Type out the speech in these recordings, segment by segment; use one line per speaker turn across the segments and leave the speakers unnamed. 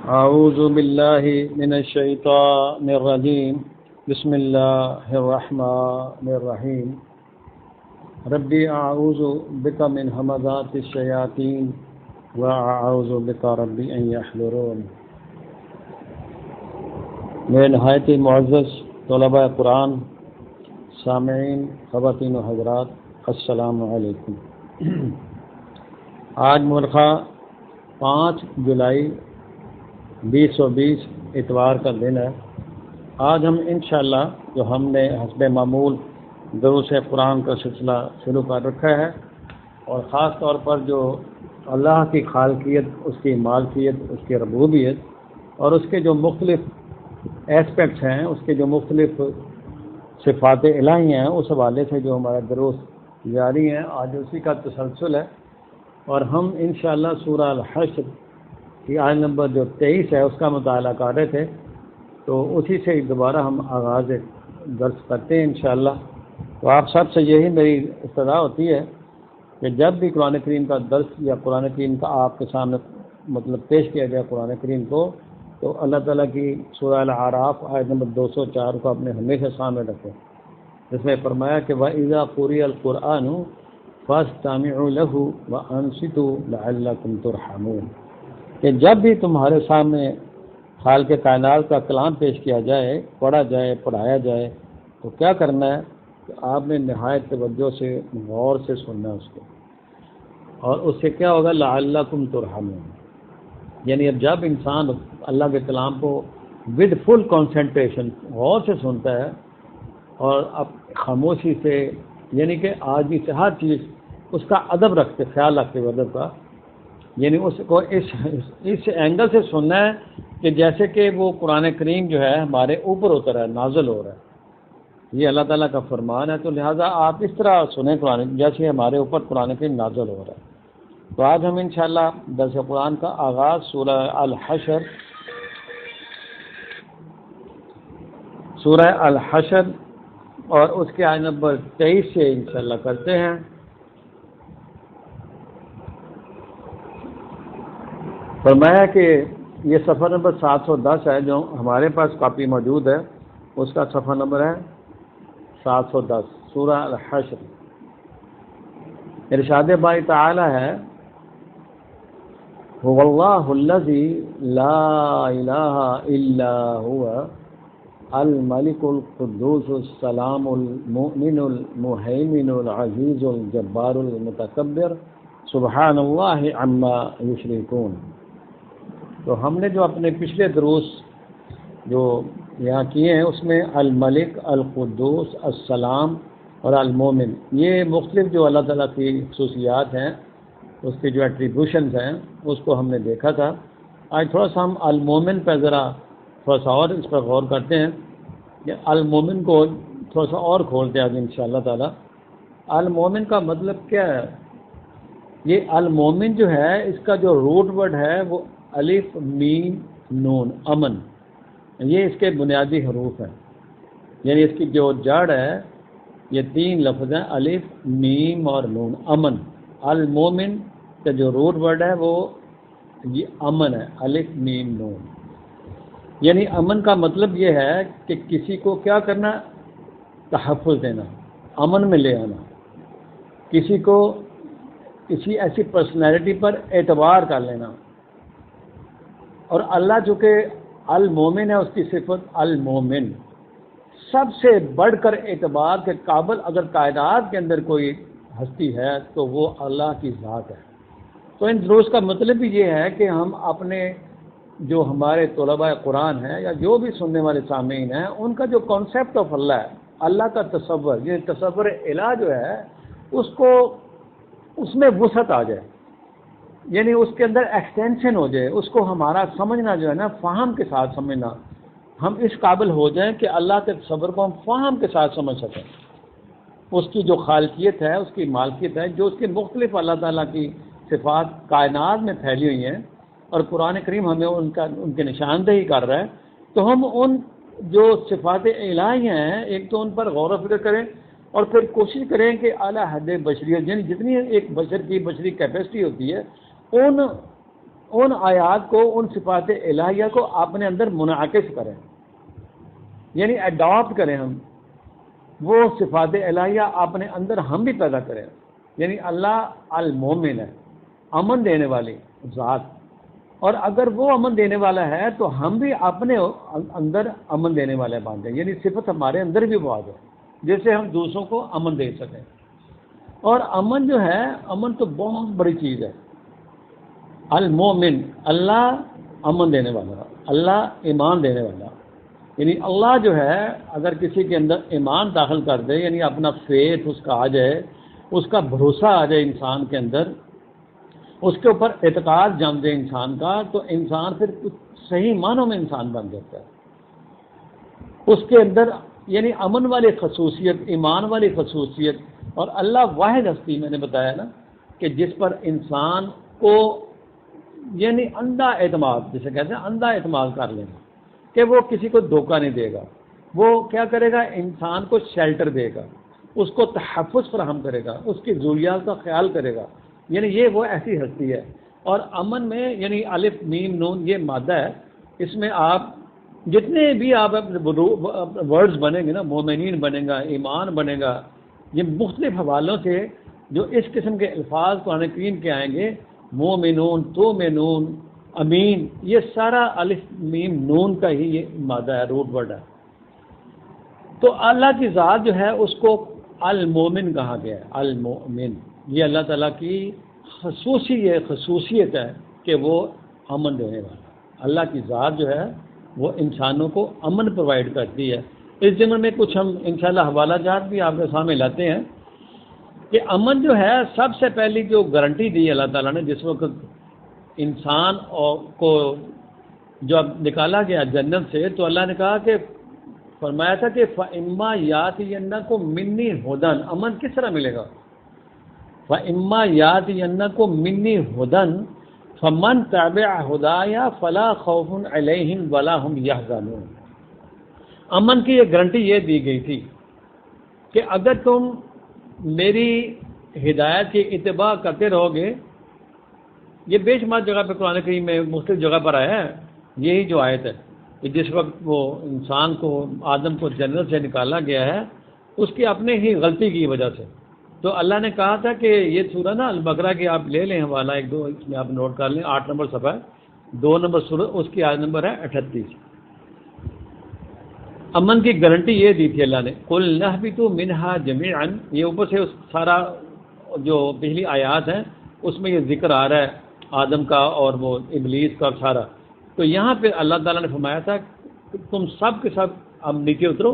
أعوذ بالله من الشيطان الرجيم بسم الله الرحمن الرحيم ربي أعوذ بك من همزات الشياطين وأعوذ بك ربي أن يحضرون۔ میرے نہایت معزز طلباء قرآن، سامعین، خواتین و حضرات، السلام علیکم۔ آج مورخہ 5 جولائی 2020 اتوار کا دن ہے۔ آج ہم انشاءاللہ جو ہم نے حسب معمول دروس قرآن کا سلسلہ شروع کر رکھا ہے، اور خاص طور پر جو اللہ کی خالقیت، اس کی مالکیت، اس کی ربوبیت اور اس کے جو مختلف ایسپیکٹس ہیں، اس کے جو مختلف صفات الہی ہیں، اس حوالے سے جو ہمارا دروس جاری ہیں، آج اسی کا تسلسل ہے۔ اور ہم انشاءاللہ سورہ الحشر کی آیت نمبر جو 23 ہے اس کا مطالعہ کر رہے تھے، تو اسی سے دوبارہ ہم آغاز درس کرتے ہیں انشاءاللہ۔ تو آپ سب سے یہی میری استدعا ہوتی ہے کہ جب بھی قرآن کریم کا درس یا قرآن کریم کا آپ کے سامنے پیش کیا جائے قرآن کریم کو، تو اللہ تعالیٰ کی سورہ الاعراف آیت نمبر 204 کو اپنے ہمیشہ سامنے رکھیں، جس میں فرمایا کہ وَإِذَا قُرِئَ الْقُرْآنُ فَاسْتَمِعُوا لَهُ وَأَنصِتُوا لَعَلَّكُمْ تُرْحَمُونَ، کہ جب بھی تمہارے سامنے خالق کائنات کا کلام پیش کیا جائے، پڑھا جائے، پڑھایا جائے، تو کیا کرنا ہے کہ آپ نے نہایت توجہ سے، غور سے سننا ہے اس کو، اور اس سے کیا ہوگا، لعلکم ترحمون، یعنی اب جب انسان اللہ کے کلام کو ود فل کنسنٹریشن، غور سے سنتا ہے، اور اب خاموشی سے، یعنی کہ آدمی سے ہر چیز اس کا ادب رکھتے، خیال رکھتے ہوئے ادب کا، یعنی اس کو اس اینگل سے سننا ہے کہ جیسے کہ وہ قرآن کریم جو ہے ہمارے اوپر اتر ہے، نازل ہو رہا ہے، یہ اللہ تعالیٰ کا فرمان ہے، تو لہٰذا آپ اس طرح سنیں قرآن جیسے ہمارے اوپر قرآن کریم نازل ہو رہا ہے۔ تو آج ہم انشاءاللہ درس قرآن کا آغاز سورہ الحشر اور اس کے آیت نمبر 23 سے انشاءاللہ کرتے ہیں۔ فرمایا کہ یہ صفحہ نمبر 710 ہے، جو ہمارے پاس کاپی موجود ہے اس کا صفحہ نمبر ہے 710، سورہ الحشر۔ ارشاد باری تعالی ہے، هو اللہ الذی لا الہ الا هو الملک القدوس السلام المؤمن المہیمن العزیز الجبار المتکبر سبحان اللہ عما یشرکون۔ تو ہم نے جو اپنے پچھلے دروس جو یہاں کیے ہیں اس میں الملک، القدوس، السلام اور المومن، یہ مختلف جو اللہ تعالیٰ کی خصوصیات ہیں، اس کے جو ایٹریبیوشنز ہیں، اس کو ہم نے دیکھا تھا۔ آج تھوڑا سا ہم المومن پہ ذرا تھوڑا سا اور اس پر غور کرتے ہیں کہ المومن کو تھوڑا سا اور کھولتے ہیں آج انشاءاللہ تعالیٰ۔ المومن کا مطلب کیا ہے؟ یہ المومن جو ہے، اس کا جو روٹ ورڈ ہے وہ الف میم نون، امن، یہ اس کے بنیادی حروف ہیں، یعنی اس کی جو جڑ ہے یہ 3 لفظ ہیں، الف میم اور نون، امن۔ المومن کا جو روٹ ورڈ ہے وہ یہ امن ہے، الف میم نون، یعنی امن کا مطلب یہ ہے کہ کسی کو کیا کرنا، تحفظ دینا، امن میں لے آنا، کسی کو کسی ایسی پرسنالٹی پر اعتبار کر لینا۔ اور اللہ جو کہ المومن ہے، اس کی صفت المومن، سب سے بڑھ کر اعتبار کے قابل اگر کائنات کے اندر کوئی ہستی ہے تو وہ اللہ کی ذات ہے۔ تو ان دروس کا مطلب بھی یہ ہے کہ ہم اپنے جو ہمارے طلباء قرآن ہیں یا جو بھی سننے والے سامعین ہیں، ان کا جو کانسیپٹ آف اللہ ہے، اللہ کا تصور، یہ تصور الہ جو ہے، اس میں وسعت آ جائے، یعنی اس کے اندر ایکسٹینشن ہو جائے، اس کو ہمارا سمجھنا جو ہے نا، فہم کے ساتھ سمجھنا، ہم اس قابل ہو جائیں کہ اللہ کے تصور کو ہم فہم کے ساتھ سمجھ سکیں، اس کی جو خالقیت ہے، اس کی مالکیت ہے، جو اس کی مختلف اللہ تعالیٰ کی صفات کائنات میں پھیلی ہوئی ہیں، اور قرآن کریم ہمیں ان کے نشاندہی کر رہا ہے، تو ہم ان جو صفات الہی ہیں ایک تو ان پر غور و فکر کریں، اور پھر کوشش کریں کہ اعلیٰ حد بشریت، جتنی ایک بشر کی بشری کیپیسٹی ہوتی ہے، ان ان آیات کو، ان صفات الہیہ کو اپنے اندر منعکس کریں، یعنی اڈاپٹ کریں، ہم وہ صفات الہیہ اپنے اندر ہم بھی پیدا کریں. یعنی اللہ المومن ہے، امن دینے والی ذات، اور اگر وہ امن دینے والا ہے تو ہم بھی اپنے اندر امن دینے والے بن جائیں، یعنی صفت ہمارے اندر بھی وہ آ جائے جس سے ہم دوسروں کو امن دے سکیں. اور امن جو ہے، امن تو بہت بڑی چیز ہے. المومن، اللہ امن دینے والا، اللہ ایمان دینے والا. یعنی اللہ جو ہے اگر کسی کے اندر ایمان داخل کر دے، یعنی اپنا فیتھ اس کا آ جائے، اس کا بھروسہ آ جائے انسان کے اندر، اس کے اوپر اعتقاد جم دے انسان کا، تو انسان پھر صحیح معنوں میں انسان بن جاتا ہے. اس کے اندر یعنی امن والی خصوصیت، ایمان والی خصوصیت. اور اللہ واحد ہستی، میں نے بتایا نا کہ جس پر انسان کو یعنی اندھا اعتماد، جسے کہتے ہیں اندھا اعتماد کر لینا، کہ وہ کسی کو دھوکہ نہیں دے گا. وہ کیا کرے گا؟ انسان کو شیلٹر دے گا، اس کو تحفظ فراہم کرے گا، اس کی ضروریات کا خیال کرے گا. یعنی یہ وہ ایسی ہستی ہے. اور امن میں یعنی الف میم نون یہ مادہ ہے، اس میں آپ جتنے بھی آپ ورڈز بنیں گے نا، مومنین بنے گا، ایمان بنے گا، یہ مختلف حوالوں سے جو اس قسم کے الفاظ قرآن کریم کے آئیں گے، مومنون، تومنون، امین، یہ سارا الف میم نون کا ہی یہ مادہ ہے، روٹ ورڈ ہے. تو اللہ کی ذات جو ہے اس کو المومن کہا گیا ہے. المومن یہ اللہ تعالیٰ کی خصوصیت ہے کہ وہ امن دینے والا. اللہ کی ذات جو ہے وہ انسانوں کو امن پرووائڈ کرتی ہے. اس ضمن میں کچھ ہم انشاءاللہ حوالہ جات بھی آپ کے سامنے لاتے ہیں کہ امن جو ہے سب سے پہلی جو گارنٹی دی اللہ تعالیٰ نے جس وقت انسان کو جب نکالا گیا جنت سے، تو اللہ نے کہا کہ فرمایا تھا کہ فَإِمَّا يَأْتِيَنَّكُم مِّنِّي هُدًى. امن کس طرح ملے گا؟ فَإِمَّا يَأْتِيَنَّكُم مِّنِّي هُدًى فَمَن تَبِعَ هُدَايَ فَلَا خَوْفٌ عَلَيْهِمْ وَلَا هُمْ يَحْزَنُونَ. امن کی یہ گارنٹی یہ دی گئی تھی کہ اگر تم میری ہدایت کی اتباع کرتے رہو گے. یہ بے شمار جگہ پہ قرآن کریم میں مختلف جگہ پر آیا ہے یہی جو آیت ہے کہ جس وقت وہ انسان کو، آدم کو جنت سے نکالا گیا ہے اس کی اپنے ہی غلطی کی وجہ سے. تو اللہ نے کہا تھا کہ یہ سورہ نا البقرہ کی آپ لے لیں حوالہ، ایک دو اس میں آپ نوٹ کر لیں، 8 نمبر صفحہ 2 نمبر سورہ، اس کی آیت نمبر ہے 38. امن کی گارنٹی یہ دی تھی اللہ نے، قُلْ نَهْبِطُوا مِنْهَا جَمِيعًا. یہ اوپر سے سارا جو پچھلی آیات ہیں اس میں یہ ذکر آ رہا ہے آدم کا اور وہ ابلیس کا سارا. تو یہاں پہ اللہ تعالیٰ نے فرمایا تھا کہ تم سب کے سب اب نیچے اترو.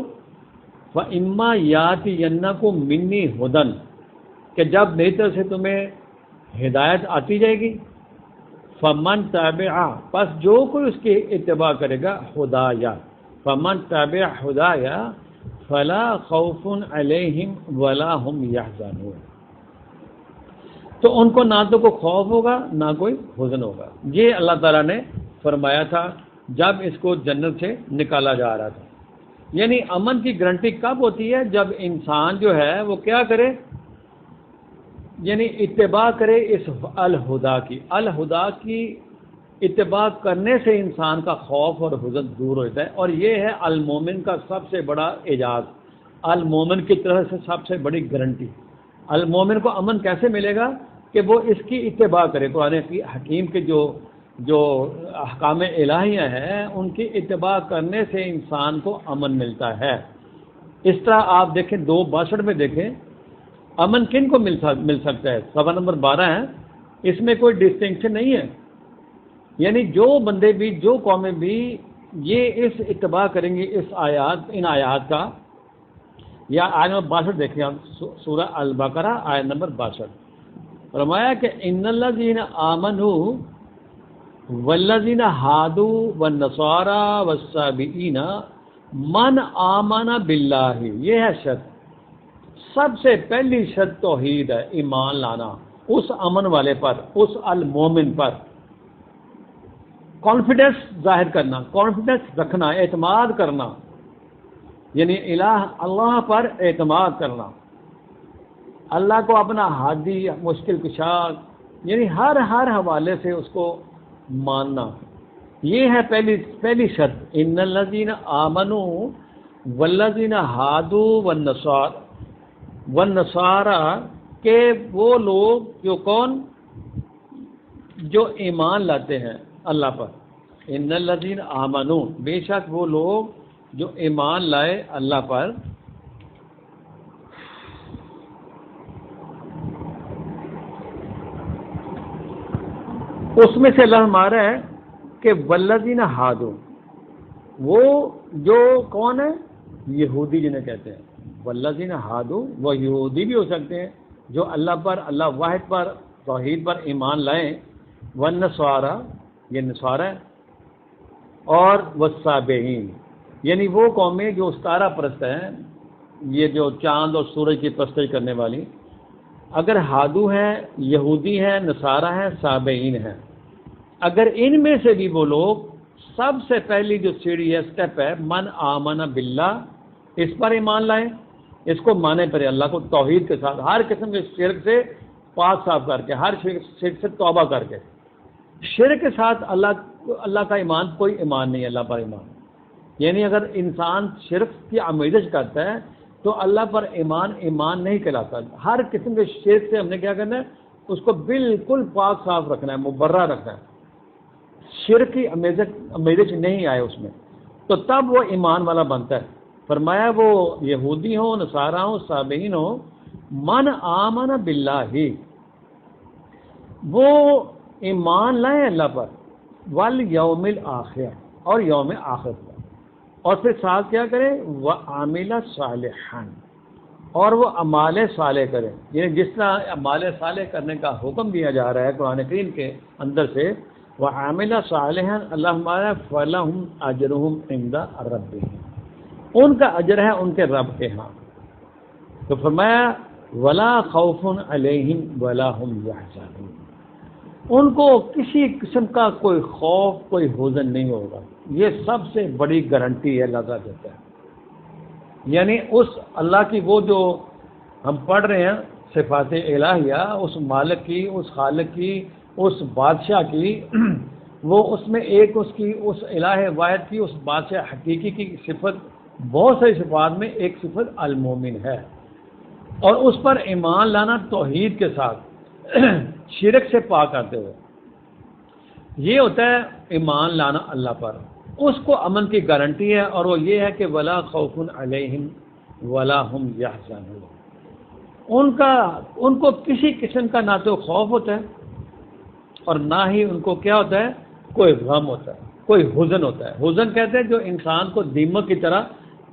فَإِمَّا يَأْتِيَنَّكُم مِّنِّي هُدًى، کہ جب میری طرف سے تمہیں ہدایت آتی جائے گی، فَمَن تَبِعَ، پس جو کوئی اس کی اتباع کرے گا، ہدایہ، فَمَن تَبِعَ ہدایہ فَلَا خَوْفٌ عَلَيْهِمْ وَلَا هُمْ يَحْزَنُونَ. تو ان کو نہ تو کوئی خوف ہوگا نہ کوئی حزن ہوگا. یہ اللہ تعالیٰ نے فرمایا تھا جب اس کو جنت سے نکالا جا رہا تھا. یعنی امن کی گارنٹی کب ہوتی ہے؟ جب انسان جو ہے وہ کیا کرے؟ یعنی اتباع کرے اس الہدا کی. الہدا کی اتباع کرنے سے انسان کا خوف اور حزن دور ہوتا ہے. اور یہ ہے المومن کا سب سے بڑا اعجاز، المومن کی طرف سے سب سے بڑی گارنٹی. المومن کو امن کیسے ملے گا؟ کہ وہ اس کی اتباع کرے. قرآن حکیم کے جو احکام الہیہ ہیں ان کی اتباع کرنے سے انسان کو امن ملتا ہے. اس طرح آپ دیکھیں 2:62 میں دیکھیں امن کن کو مل سکتا ہے. صفحہ نمبر 12 ہے، اس میں کوئی ڈسٹنکشن نہیں ہے. یعنی جو بندے بھی، جو قومیں بھی یہ اس اتباع کریں گی اس ان آیات کا. یا آیت نمبر 62 دیکھیں آپ، سورہ البقرہ آیت نمبر 62. فرمایا کہ ان الذین آمنوا والذین ہادوا والنصارى والصابئین من آمن باللہ. یہ ہے شرط، سب سے پہلی شرط توحید ہے، ایمان لانا اس امن والے پر، اس المومن پر. کانفیڈنس ظاہر کرنا، کانفیڈنس رکھنا، اعتماد کرنا، یعنی اللہ پر اعتماد کرنا، اللہ کو اپنا ہادی، مشکل کشا، یعنی ہر حوالے سے اس کو ماننا، یہ ہے پہلی شرط، ان الذین آمنوا والذین ہادوا والنصارى، کہ وہ لوگ جو کون، جو ایمان لاتے ہیں اللہ پر، ان الذین آمنوا، بے شک وہ لوگ جو ایمان لائے اللہ پر، اس میں سے اللہ ہمارا ہے کہ والذین ہادوا، وہ جو کون ہے، یہودی جنہیں کہتے ہیں، والذین ہادوا، وہ یہودی بھی ہو سکتے ہیں جو اللہ پر، اللہ واحد پر، توحید پر ایمان لائیں، والنصارى، یہ نصارہ ہے، اور والصابئین، یعنی وہ قومیں جو ستارہ پرست ہیں، یہ جو چاند اور سورج کی پرستش کرنے والی، اگر ہادو ہیں، یہودی ہیں، نصارہ ہیں، صابئین ہیں، اگر ان میں سے بھی وہ لوگ، سب سے پہلی جو سیڑھی ہے، سٹیپ ہے، من آمن باللہ، اس پر ایمان لائیں، اس کو مانے پر اللہ کو توحید کے ساتھ، ہر قسم کے شرک سے پاک صاف کر کے، ہر شرک سے توبہ کر کے، شرک کے ساتھ اللہ کا ایمان کوئی ایمان نہیں ہے، اللہ پر ایمان، یعنی اگر انسان شرک کی آمیزش کرتا ہے تو اللہ پر ایمان نہیں کہلاتا، ہر قسم کے شرک سے ہم نے کیا کرنا ہے، اس کو بالکل پاک صاف رکھنا ہے، مبرہ رکھنا ہے، شرک کی آمیزش نہیں آئے اس میں، تو تب وہ ایمان والا بنتا ہے۔ فرمایا وہ یہودی ہوں، نصارہ ہوں، صابئین ہوں، من آمن باللہ، وہ ایمان لائیں اللہ پر، والیوم الآخر، اور یوم آخر پر، اور پھر ساتھ کیا کریں، وعمل صالحا، اور وہ اعمال صالح کریں، یعنی جس طرح اعمال صالح کرنے کا حکم دیا جا رہا ہے قرآن کریم کے اندر سے، وعمل صالحا، اللہ ہمارا فلہم اجرہم عند ربہم، ان کا اجر ہے ان کے رب کے ہاں۔ تو فرمایا ولا خوف علیہم ولا هم یحزنون، ان کو کسی قسم کا کوئی خوف، کوئی حزن نہیں ہوگا، یہ سب سے بڑی گارنٹی ہے اللہ تعالیٰ دیتا ہے، یعنی اس اللہ کی وہ جو ہم پڑھ رہے ہیں صفات الہیہ، اس مالک کی، اس خالق کی، اس بادشاہ کی، وہ اس میں ایک اس کی، اس الہ واحد کی، اس بادشاہ حقیقی کی صفت، بہت ساری صفات میں ایک صفت المومن ہے، اور اس پر ایمان لانا توحید کے ساتھ، شرک سے پاک کرتے ہوئے، یہ ہوتا ہے ایمان لانا اللہ پر، اس کو امن کی گارنٹی ہے، اور وہ یہ ہے کہ ولا خوف علیہم ولا هم یحزنون، ان کو کسی قسم کا نہ تو خوف ہوتا ہے اور نہ ہی ان کو کیا ہوتا ہے، کوئی غم ہوتا ہے، کوئی حزن ہوتا ہے۔ حزن کہتے ہیں جو انسان کو دیمک کی طرح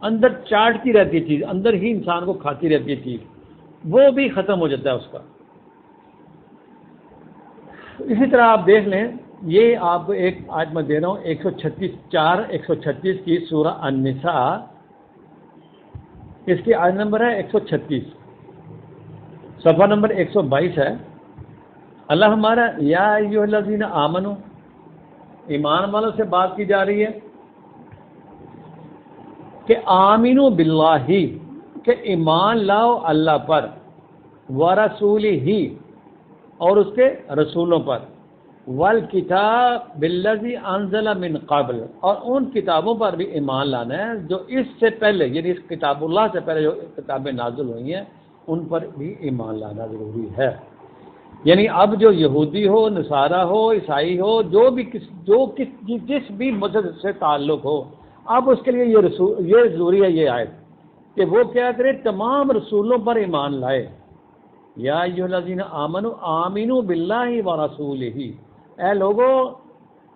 اندر چاٹتی رہتی ہے چیز، اندر ہی انسان کو کھاتی رہتی ہے چیز، وہ بھی ختم ہو جاتا ہے اس کا۔ اسی طرح آپ دیکھ لیں، یہ آپ کو ایک آج میں دے رہا ہوں 136 کی سورہ النساء، اس کی آیت نمبر ہے 136، صفحہ نمبر 122 ہے۔ اللہ ہمارا یا ایھا الذین آمنو، ایمان والوں سے بات کی جا رہی ہے کہ آمینو باللہ، کہ ایمان لاؤ اللہ پر، ورسولہ، اور اس کے رسولوں پر، والکتاب بالذی انزل من قبل، اور ان کتابوں پر بھی ایمان لانا ہے جو اس سے پہلے، یعنی اس کتاب اللہ سے پہلے جو کتابیں نازل ہوئی ہیں ان پر بھی ایمان لانا ضروری ہے۔ یعنی اب جو یہودی ہو، نصارہ ہو، عیسائی ہو، جس بھی مذہب سے تعلق ہو، اب اس کے لیے یہ ضروری ہے یہ آیت کہ وہ کیا کرے، تمام رسولوں پر ایمان لائے۔ یا ایھا الذین آمنوا آمنوا باللہ ورسولہ، اے لوگو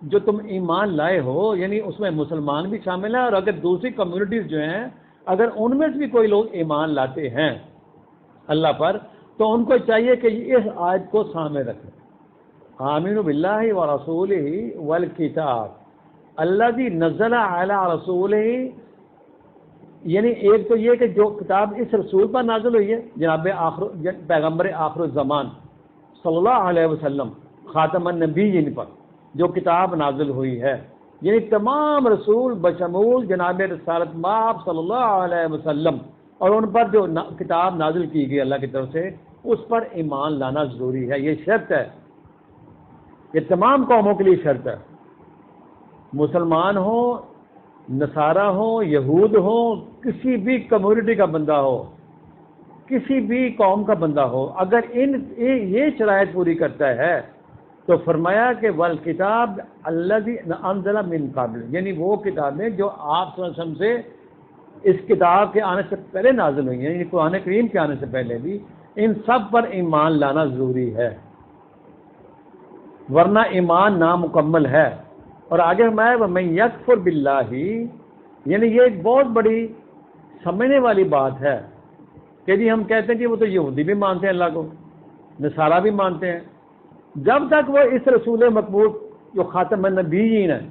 جو تم ایمان لائے ہو، یعنی اس میں مسلمان بھی شامل ہیں، اور اگر دوسری کمیونٹیز جو ہیں، اگر ان میں سے بھی کوئی لوگ ایمان لاتے ہیں اللہ پر، تو ان کو چاہیے کہ اس آیت کو سامنے رکھیں، آمنوا باللہ ورسولہ والکتاب الذی نزل علی رسولہ، یعنی ایک تو یہ کہ جو کتاب اس رسول پر نازل ہوئی ہے، جناب پیغمبر آخر الزمان صلی اللہ علیہ وسلم، خاتم النبیین پر جو کتاب نازل ہوئی ہے، یعنی تمام رسول بشمول جناب رسالت مآب صلی اللہ علیہ وسلم، اور ان پر جو کتاب نازل کی گئی اللہ کی طرف سے، اس پر ایمان لانا ضروری ہے، یہ شرط ہے۔ یہ تمام قوموں کے لیے شرط ہے، مسلمان ہو، نصارہ ہو، یہود ہو، کسی بھی کمیونٹی کا بندہ ہو، کسی بھی قوم کا بندہ ہو، اگر یہ شرائط پوری کرتا ہے تو فرمایا کہ والکتاب الذی انزل من قبل، یعنی وہ کتابیں جو آپ صلی اللہ علیہ وسلم سے اس کتاب کے آنے سے پہلے نازل ہوئی ہیں، یعنی قرآن کریم کے آنے سے پہلے بھی، ان سب پر ایمان لانا ضروری ہے، ورنہ ایمان نامکمل ہے۔ اور آگے فرمایا وَمَن یکفر باللہ، یعنی یہ ایک بہت بڑی سمجھنے والی بات ہے کہ جی ہم کہتے ہیں کہ وہ تو یہودی بھی مانتے ہیں اللہ کو، نصارہ بھی مانتے ہیں، جب تک وہ اس رسول مقبول جو خاتم النبیین ہے،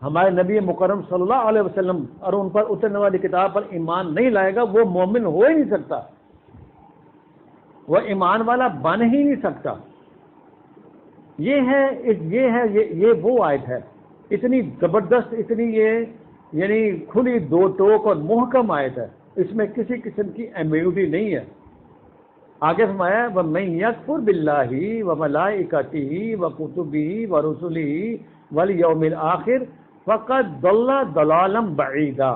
ہمارے نبی مکرم صلی اللہ علیہ وسلم اور ان پر اترنے والی کتاب پر ایمان نہیں لائے گا، وہ مومن ہو ہی نہیں سکتا، وہ ایمان والا بن ہی نہیں سکتا۔ یہ وہ آیت ہے، اتنی زبردست، اتنی یہ یعنی کھلی دو ٹوک اور محکم آیت ہے، اس میں کسی قسم کی ایمبیگوٹی نہیں ہے۔ آگے فرمایا وَمَن یکفر بِاللَّهِ وَمَلَائِکَتِهِ وَکُتُبِهِ وَرُسُلِهِ وَالْیَوْمِ الْآخِرِ فَقَدْ ضَلَّ ضَلَالًا بَعِیدًا۔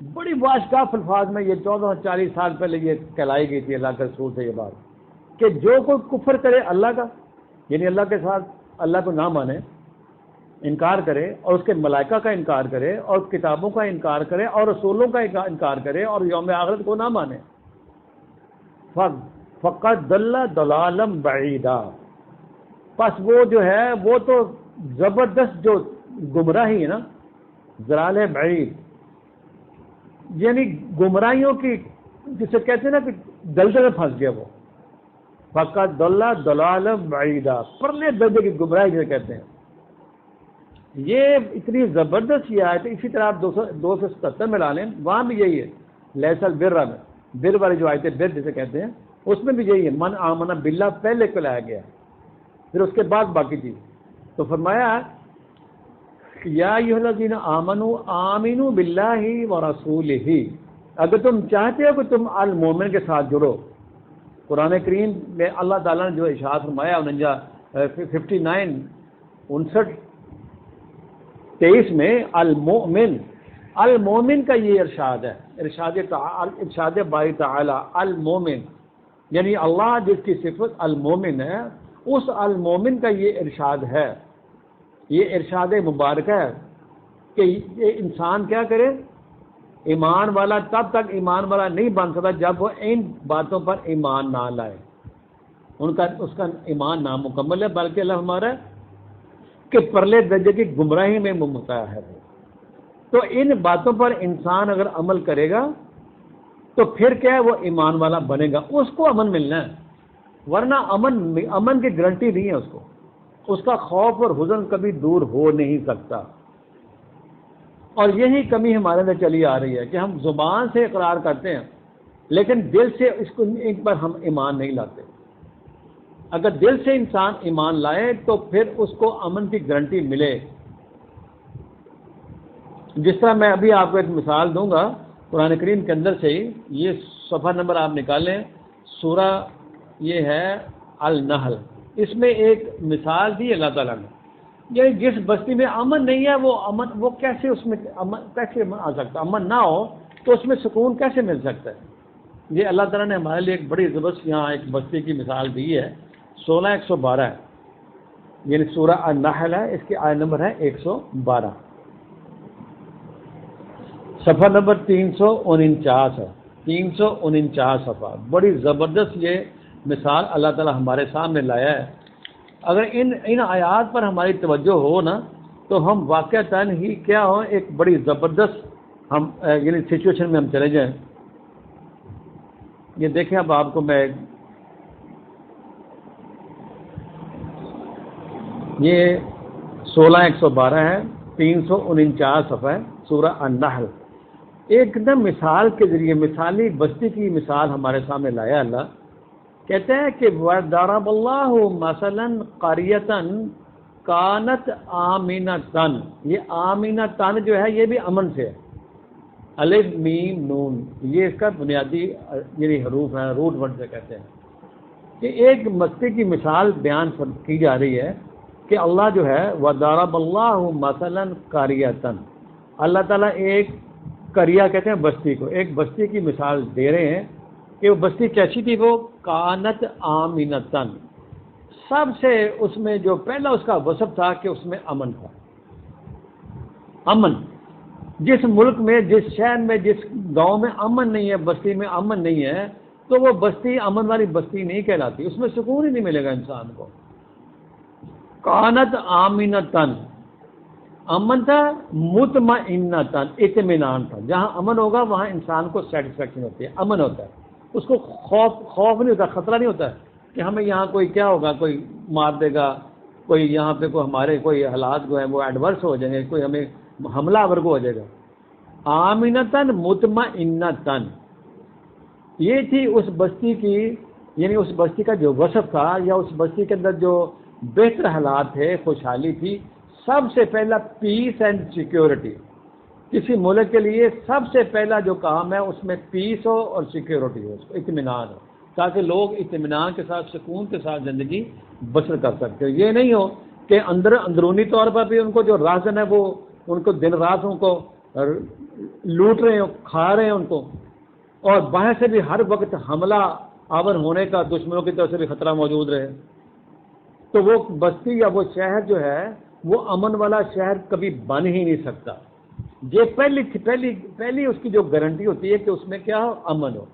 بڑی واشگاف الفاظ میں یہ 1440 سال پہلے یہ کہلائی گئی تھی اللہ کے رسول سے یہ بات کہ جو کوئی کفر کرے اللہ کا، یعنی اللہ کے ساتھ اللہ کو نہ مانے، انکار کرے، اور اس کے ملائکہ کا انکار کرے، اور کتابوں کا انکار کرے، اور رسولوں کا انکار کرے، اور یوم آخرت کو نہ مانے، فقط ضل ضلالا بعیدا، پس وہ جو ہے وہ تو زبردست جو گمراہی ہے نا، ضلال بعید، یعنی گمراہیوں کی جسے کہتے ہیں نا کہ دلدل میں پھنس گیا وہ، فقط ضل ضلالا بعیدا، پرلے درجے کی گمراہی جسے کہتے ہیں۔ یہ اتنی زبردست یہ آیت ہے، اسی طرح آپ 277 میں لا لیں، وہاں بھی یہی ہے، لیس البر میں بر والی جو آیت ہے، بر جسے کہتے ہیں، اس میں بھی یہی ہے، من آمن باللہ پہلے کو لایا گیا، پھر اس کے بعد باقی چیز۔ تو فرمایا یا ایھا الذین آمنوا آمنوا باللہ ورسولہ، اگر تم چاہتے ہو کہ تم المومن کے ساتھ جڑو، قرآن کریم میں اللہ تعالیٰ نے جو ارشاد فرمایا 59 23 میں المومن کا یہ ارشاد ہے، ارشاد باری تعالی المومن، یعنی اللہ جس کی صفت المومن ہے، اس المومن کا یہ ارشاد ہے، یہ ارشاد مبارک ہے کہ یہ انسان کیا کرے، ایمان والا تب تک ایمان والا نہیں بن سکتا جب وہ ان باتوں پر ایمان نہ لائے، اس کا ایمان نامکمل ہے، بلکہ اللہ ہمارا کہ پرلے درجے کی گمراہی میں مبتلا ہے۔ تو ان باتوں پر انسان اگر عمل کرے گا تو پھر کیا ہے، وہ ایمان والا بنے گا، اس کو امن ملنا ہے، ورنہ امن کی گارنٹی نہیں ہے اس کو، اس کا خوف اور حزن کبھی دور ہو نہیں سکتا۔ اور یہی کمی ہمارے اندر چلی آ رہی ہے کہ ہم زبان سے اقرار کرتے ہیں لیکن دل سے ان پر ہم ایمان نہیں لاتے۔ اگر دل سے انسان ایمان لائے تو پھر اس کو امن کی گارنٹی ملے۔ جس طرح میں ابھی آپ کو ایک مثال دوں گا قرآن کریم کے اندر سے ہی، یہ صفحہ نمبر آپ نکالیں، سورہ یہ ہے النحل، اس میں ایک مثال دی اللہ تعالیٰ نے، یعنی جس بستی میں امن نہیں ہے وہ کیسے اس میں کیسے آ سکتا، امن نہ ہو تو اس میں سکون کیسے مل سکتا ہے۔ یہ اللہ تعالیٰ نے ہمارے لیے ایک بڑی زبردست یہاں ایک بستی کی مثال دی ہے، 16:112 ہے، یعنی سورہ النحل ہے، اس کی آیت نمبر ہے 112، صفحہ نمبر 349 ہے، 349 صفحہ، بڑی زبردست یہ مثال اللہ تعالیٰ ہمارے سامنے لایا ہے۔ اگر ان آیات پر ہماری توجہ ہو نا تو ہم واقعتاً ہی کیا ہو، ایک بڑی زبردست ہم یعنی سچویشن میں ہم چلے جائیں۔ یہ دیکھیں اب آپ کو میں یہ 16:112 ہے، 349 صفحہ ہے، سورہ النحل، ایک دم مثال کے ذریعے مثالی بستی کی مثال ہمارے سامنے لایا اللہ، کہتے ہیں کہ وَضَرَبَ اللَّهُ مَثَلًا قَرْيَةً كَانَتْ آمِنَةً، یہ آمِنَةً جو ہے یہ بھی امن سے ہے، الف میم نون، یہ اس کا بنیادی یعنی حروف ہیں، روٹ ورڈ سے کہتے ہیں، کہ ایک بستی کی مثال بیان کی جا رہی ہے کہ اللہ جو ہے وَضَرَبَ اللَّهُ مَثَلًا قَرْيَةً، اللہ تعالیٰ ایک قریہ کہتے ہیں بستی کو، ایک بستی کی مثال دے رہے ہیں کہ وہ بستی کیسی تھی، وہ کانت آمنتن، سب سے اس میں جو پہلا اس کا وصف تھا کہ اس میں امن تھا، امن۔ جس ملک میں، جس شہر میں، جس گاؤں میں امن نہیں ہے، بستی میں امن نہیں ہے، تو وہ بستی امن والی بستی نہیں کہلاتی، اس میں سکون ہی نہیں ملے گا انسان کو۔ کانت آمنتن، امن تھا، مطمئنتن، اطمینان تھا، جہاں امن ہوگا وہاں انسان کو سیٹسفیکشن ہوتی ہے، امن ہوتا ہے، اس کو خوف نہیں ہوتا، خطرہ نہیں ہوتا ہے کہ ہمیں یہاں کوئی کیا ہوگا، کوئی مار دے گا، کوئی یہاں پہ کوئی ہمارے کوئی حالات جو ہیں وہ ایڈورس ہو جائیں گے، کوئی ہمیں حملہ آور کو ہو جائے گا۔ آمنتن مطمئنتن، یہ تھی اس بستی کی، یعنی اس بستی کا جو وصف تھا یا اس بستی کے اندر جو بہتر حالات تھے، خوشحالی تھی۔ سب سے پہلا پیس اینڈ سیکیورٹی، کسی ملک کے لیے سب سے پہلا جو کام ہے اس میں پیس ہو اور سیکیورٹی ہو، اطمینان ہو، تاکہ لوگ اطمینان کے ساتھ، سکون کے ساتھ زندگی بسر کر سکتے ہو۔ یہ نہیں ہو کہ اندرونی طور پر بھی ان کو جو رازن ہے وہ ان کو دن رات ان کو لوٹ رہے ہیں، کھا رہے ہیں ان کو، اور باہر سے بھی ہر وقت حملہ آور ہونے کا دشمنوں کی طرف سے بھی خطرہ موجود رہے، تو وہ بستی یا وہ شہر جو ہے وہ امن والا شہر کبھی بن ہی نہیں سکتا۔ یہ پہلی اس کی جو گارنٹی ہوتی ہے کہ اس میں کیا ہو، امن ہو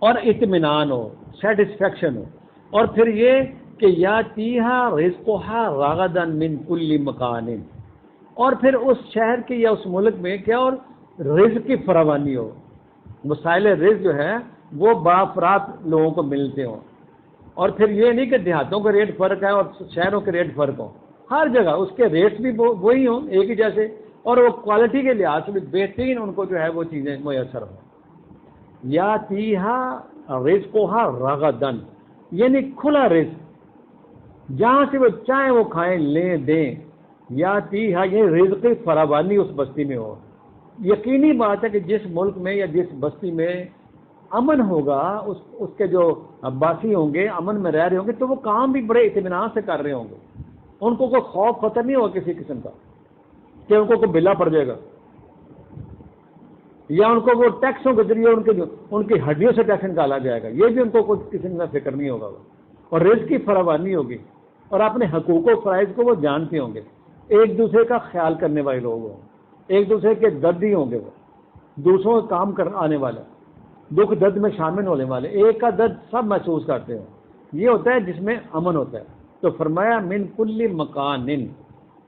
اور اطمینان ہو، سیٹسفیکشن ہو، اور پھر یہ کہ یاتیہا رزقہا رغدن من کل مکان، اور پھر اس شہر کی یا اس ملک میں کیا، اور رزق کی فراوانی ہو، وسائل رزق جو ہے وہ بافرات لوگوں کو ملتے ہوں، اور پھر یہ نہیں کہ دیہاتوں کے ریٹ فرق ہے اور شہروں کے ریٹ فرق ہوں، ہر جگہ اس کے ریٹس بھی وہی ہوں، ایک ہی جیسے، اور وہ کوالٹی کے لحاظ سے بھی بہترین ان کو جو ہے وہ چیزیں میسر ہوں۔ یاتیہا رزقہا رغدن، یعنی کھلا رزق، جہاں سے وہ چاہیں وہ کھائیں لیں دیں، یاتیہا، یہ رزق کی فراوانی اس بستی میں ہو۔ یقینی بات ہے کہ جس ملک میں یا جس بستی میں امن ہوگا، اس کے جو باسی ہوں گے، امن میں رہ رہے ہوں گے، تو وہ کام بھی بڑے اطمینان سے کر رہے ہوں گے، ان کو کوئی خوف خطر نہیں ہوگا کسی قسم کا کہ ان کو کوئی بلا پڑ جائے گا، یا ان کو وہ ٹیکسوں کے ذریعے ان کی ہڈیوں سے ٹیکس نکالا جائے گا، یہ بھی ان کو کوئی قسم کا فکر نہیں ہوگا، اور رزق کی فراوانی ہوگی، اور اپنے حقوق و فرائض کو وہ جانتے ہوں گے، ایک دوسرے کا خیال کرنے والے لوگ ہوں، ایک دوسرے کے دردی ہوں گے، وہ دوسروں کا کام آنے والے، دکھ درد میں شامل ہونے والے، ایک کا درد سب محسوس کرتے ہیں، یہ ہوتا ہے جس میں امن ہوتا ہے۔ تو فرمایا من کل مکان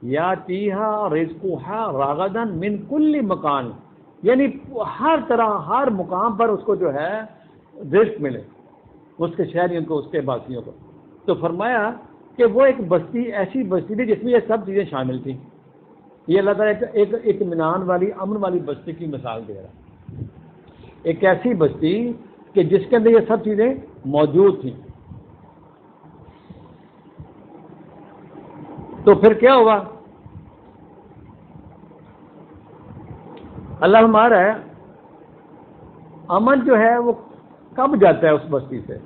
یاتیہا رزقہا رغدن من کل مکان، یعنی ہر طرح ہر مقام پر اس کو جو ہے رزق ملے، اس کے شہریوں کو، اس کے باقیوں کو۔ تو فرمایا کہ وہ ایک بستی، ایسی بستی تھی جس میں یہ سب چیزیں شامل تھیں۔ یہ اللہ تعالیٰ ایک اطمینان والی، امن والی بستی کی مثال دے رہا ہے، ایک ایسی بستی کہ جس کے اندر یہ سب چیزیں موجود تھیں۔ تو پھر کیا ہوا؟ اللہ ہمارا ہے، امن جو ہے وہ کب جاتا ہے اس بستی سے،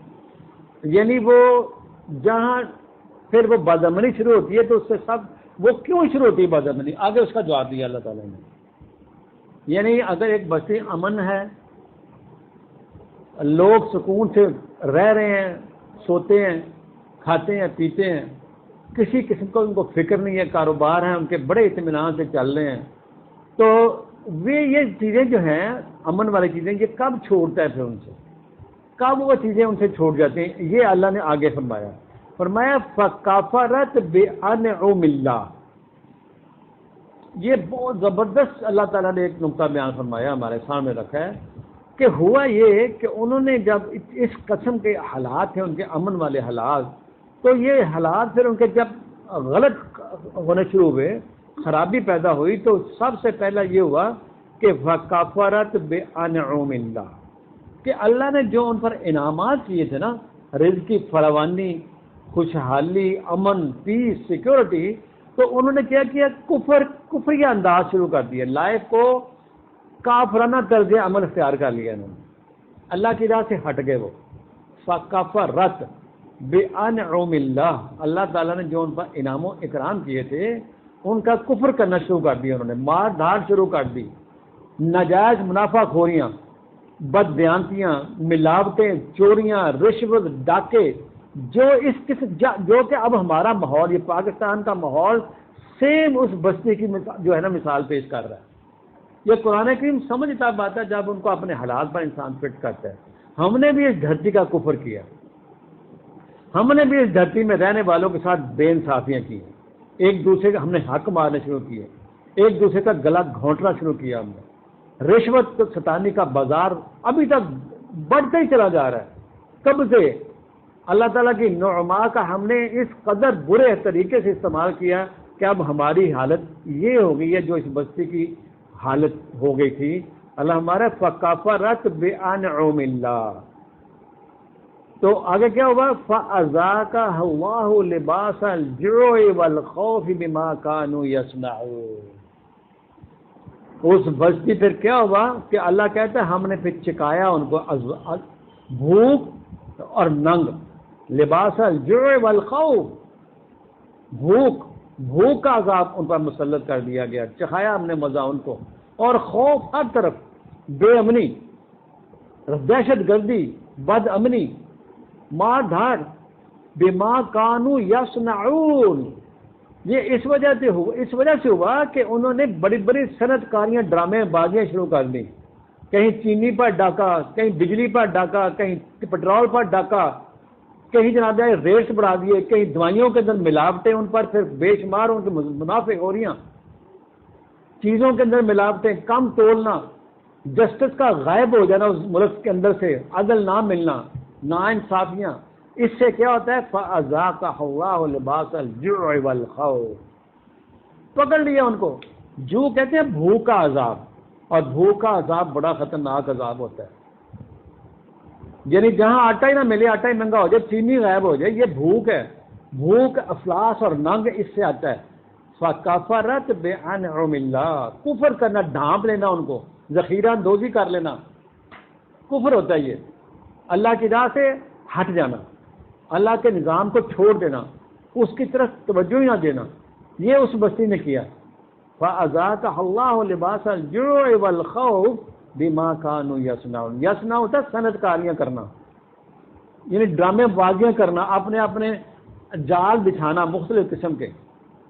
یعنی وہ جہاں پھر وہ بدامنی شروع ہوتی ہے، تو اس سے سب وہ کیوں شروع ہوتی ہے بدامنی؟ آگے اس کا جواب دیا اللہ تعالیٰ نے، یعنی اگر ایک بستی امن ہے، لوگ سکون سے رہ رہے ہیں، سوتے ہیں، کھاتے ہیں، پیتے ہیں، کسی قسم کو ان کو فکر نہیں ہے، کاروبار ہیں ان کے بڑے اطمینان سے چل رہے ہیں، تو یہ چیزیں جو ہیں امن والی چیزیں، یہ کب چھوڑتا ہے پھر ان سے، کب وہ چیزیں ان سے چھوٹ جاتی ہیں؟ یہ اللہ نے آگے فرمایا فَكَفَرَتْ بِأَنْعُمِ اللَّهِ، یہ بہت زبردست اللہ تعالیٰ نے ایک نقطہ بیان فرمایا، ہمارے سامنے رکھا ہے کہ ہوا یہ کہ انہوں نے جب اس قسم کے حالات ہیں ان کے امن والے حالات، تو یہ حالات پھر ان کے جب غلط ہونے شروع ہوئے، خرابی پیدا ہوئی، تو سب سے پہلا یہ ہوا کہ فَكَفَرَتْ بِأَنْعُمِ اللَّهِ، کہ اللہ نے جو ان پر انعامات کیے تھے نا، رزق کی فراوانی، خوشحالی، امن، پیس، سیکورٹی، تو انہوں نے کیا کیا؟ کفریہ انداز شروع کر دیا، لائف کو کافرانہ طرز عمل اختیار کر لیا انہوں نے، اللہ کی راہ سے ہٹ گئے وہ۔ فَكَفَرَتْ، بِأَنْعُمِ اللہ، اللہ تعالیٰ نے جو ان پر انعام و اکرام کیے تھے ان کا کفر کرنا شروع کر دیا، انہوں نے مار دھاڑ شروع کر دی، ناجائز منافع خوریاں، بد بیانتیاں، ملاوٹیں، چوریاں، رشوت، ڈاکے، جو کہ اب ہمارا ماحول، یہ پاکستان کا ماحول سیم اس بستی کی جو ہے نا مثال پیش کر رہا ہے۔ یہ قرآن کریم سمجھ تب آتا ہے جب ان کو اپنے حالات پر انسان فٹ کرتا ہے۔ ہم نے بھی اس دھرتی کا کفر کیا، ہم نے بھی اس دھرتی میں رہنے والوں کے ساتھ بے انصافیاں کی، ایک دوسرے کا ہم نے حق مارنے شروع کیے، ایک دوسرے کا گلا گھونٹنا شروع کیا، ہم نے رشوت ستانی کا بازار ابھی تک بڑھتا ہی چلا جا رہا ہے۔ کب سے اللہ تعالیٰ کی نعما کا ہم نے اس قدر برے طریقے سے استعمال کیا کہ اب ہماری حالت یہ ہو گئی ہے جو اس بستی کی حالت ہو گئی تھی۔ اللہ ہمارا فَكَفَرَتْ بِأَنْعُمِ اللَّهِ، تو آگے کیا ہوگا؟ فَأَذَاقَهَا اللَّهُ لِبَاسَ الْجُوعِ وَالْخَوْفِ بِمَا كَانُوا يَصْنَعُونَ۔ اس بستی پھر کیا ہوگا کہ اللہ کہتا ہے ہم نے پھر چکایا ان کو بھوک اور ننگ، لباس الجوع والخوف، بھوک کا عذاب ان پر مسلط کر دیا گیا، چکھایا ہم نے مزہ ان کو، اور خوف ہر طرف، بے امنی، دہشت گردی، بد امنی، مار دھاڑ، بما کانوا یصنعون۔ یہ اس وجہ سے ہوا کہ انہوں نے بڑی بڑی صنعت کاریاں، ڈرامے بازیاں شروع کر دی، کہیں چینی پر ڈاکہ، کہیں بجلی پر ڈاکہ، کہیں پیٹرول پر ڈاکہ، کہیں جناب ریٹس بڑھا دیے، کہیں دوائیوں کے اندر ملاوٹیں، ان پر پھر بے شمار ان کے منافع ہو رہی ہیں، چیزوں کے اندر ملاوٹیں، کم تولنا، جسٹس کا غائب ہو جانا اس ملک کے اندر سے، عدل نہ ملنا، نا انصافیاں، اس سے کیا ہوتا ہے؟ فَأَذَاقَهَا اللَّهُ لِبَاسَ الْجُوعِ وَالْخَوْفِ، پکڑ لیا ان کو۔ جو کہتے ہیں بھوک کا عذاب، اور بھوک کا عذاب بڑا خطرناک عذاب ہوتا ہے، یعنی جہاں آٹا ہی نہ ملے، آٹا ہی مہنگا ہو جائے، چینی غائب ہو جائے، یہ بھوک ہے۔ بھوک، افلاس اور ننگ اس سے آتا ہے۔ فَكَفَرَتْ بِأَنْعُمِ اللَّهِ، کفر کرنا، ڈھانپ لینا ان کو، ذخیرہ اندوزی کر لینا، کفر ہوتا ہے یہ، اللہ کی راہ سے ہٹ جانا، اللہ کے نظام کو چھوڑ دینا، اس کی طرف توجہ ہی نہ دینا، یہ اس بستی نے کیا۔ فَأَذَاقَهَا اللَّهُ لِبَاسَ الْجُوعِ وَالْخَوْفِ بِمَا كَانُوا يَصْنَعُونَ۔ یصنع ہوتا ہے صنعت کاریاں کرنا، یعنی ڈرامے بازیاں کرنا، اپنے جال بچھانا مختلف قسم کے،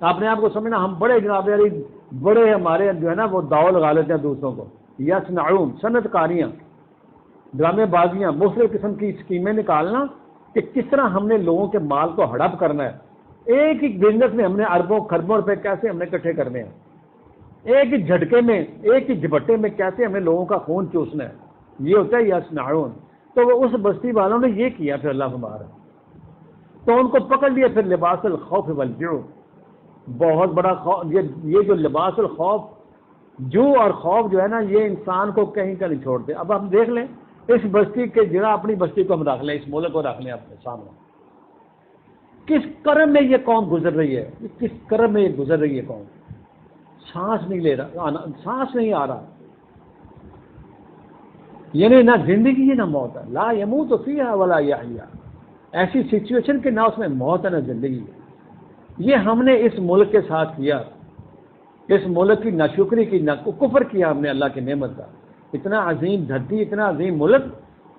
اپنے آپ کو سمجھنا ہم بڑے جناب علی، بڑے ہمارے جو ہے نا وہ داؤ لگا لیتے ہیں دوسروں کو۔ یصنعون، صنعت کاریاں، ڈرامے بازیاں، مختلف قسم کی اسکیمیں نکالنا کہ کس طرح ہم نے لوگوں کے مال کو ہڑپ کرنا ہے، ایک ہی بزنس میں ہم نے اربوں خربوں روپے کیسے ہم نے اکٹھے کرنے ہیں، ایک ہی جھٹکے میں، ایک ہی جھپٹے میں کیسے ہمیں لوگوں کا خون چوسنا ہے، یہ ہوتا ہے یصنعون۔ تو وہ اس بستی والوں نے یہ کیا، پھر اللہ ہمارا تو ان کو پکڑ لیا، پھر لباس الخوف والجوع، بہت بڑا خوف، یہ جو لباس الخوف، جو اور خوف جو ہے نا، یہ انسان کو کہیں کا نہیں چھوڑتے۔ اب ہم دیکھ لیں اس بستی کے جگہ اپنی بستی کو ہم رکھ لیں، اس ملک کو رکھ لیں اپنے سامنے، کس کرم میں یہ قوم گزر رہی ہے، کس کرم میں یہ گزر رہی ہے قوم، سانس نہیں لے رہا، سانس نہیں آ رہا، یعنی نہ زندگی ہے نہ موت ہے، لا یموت فیہا ولا یحیا، ایسی سچویشن کہ نہ اس میں موت ہے نہ زندگی ہے۔ یہ ہم نے اس ملک کے ساتھ کیا، اس ملک کی ناشکری کی، نہ کفر کیا ہم نے اللہ کی نعمت کا۔ اتنا عظیم دھرتی، اتنا عظیم ملک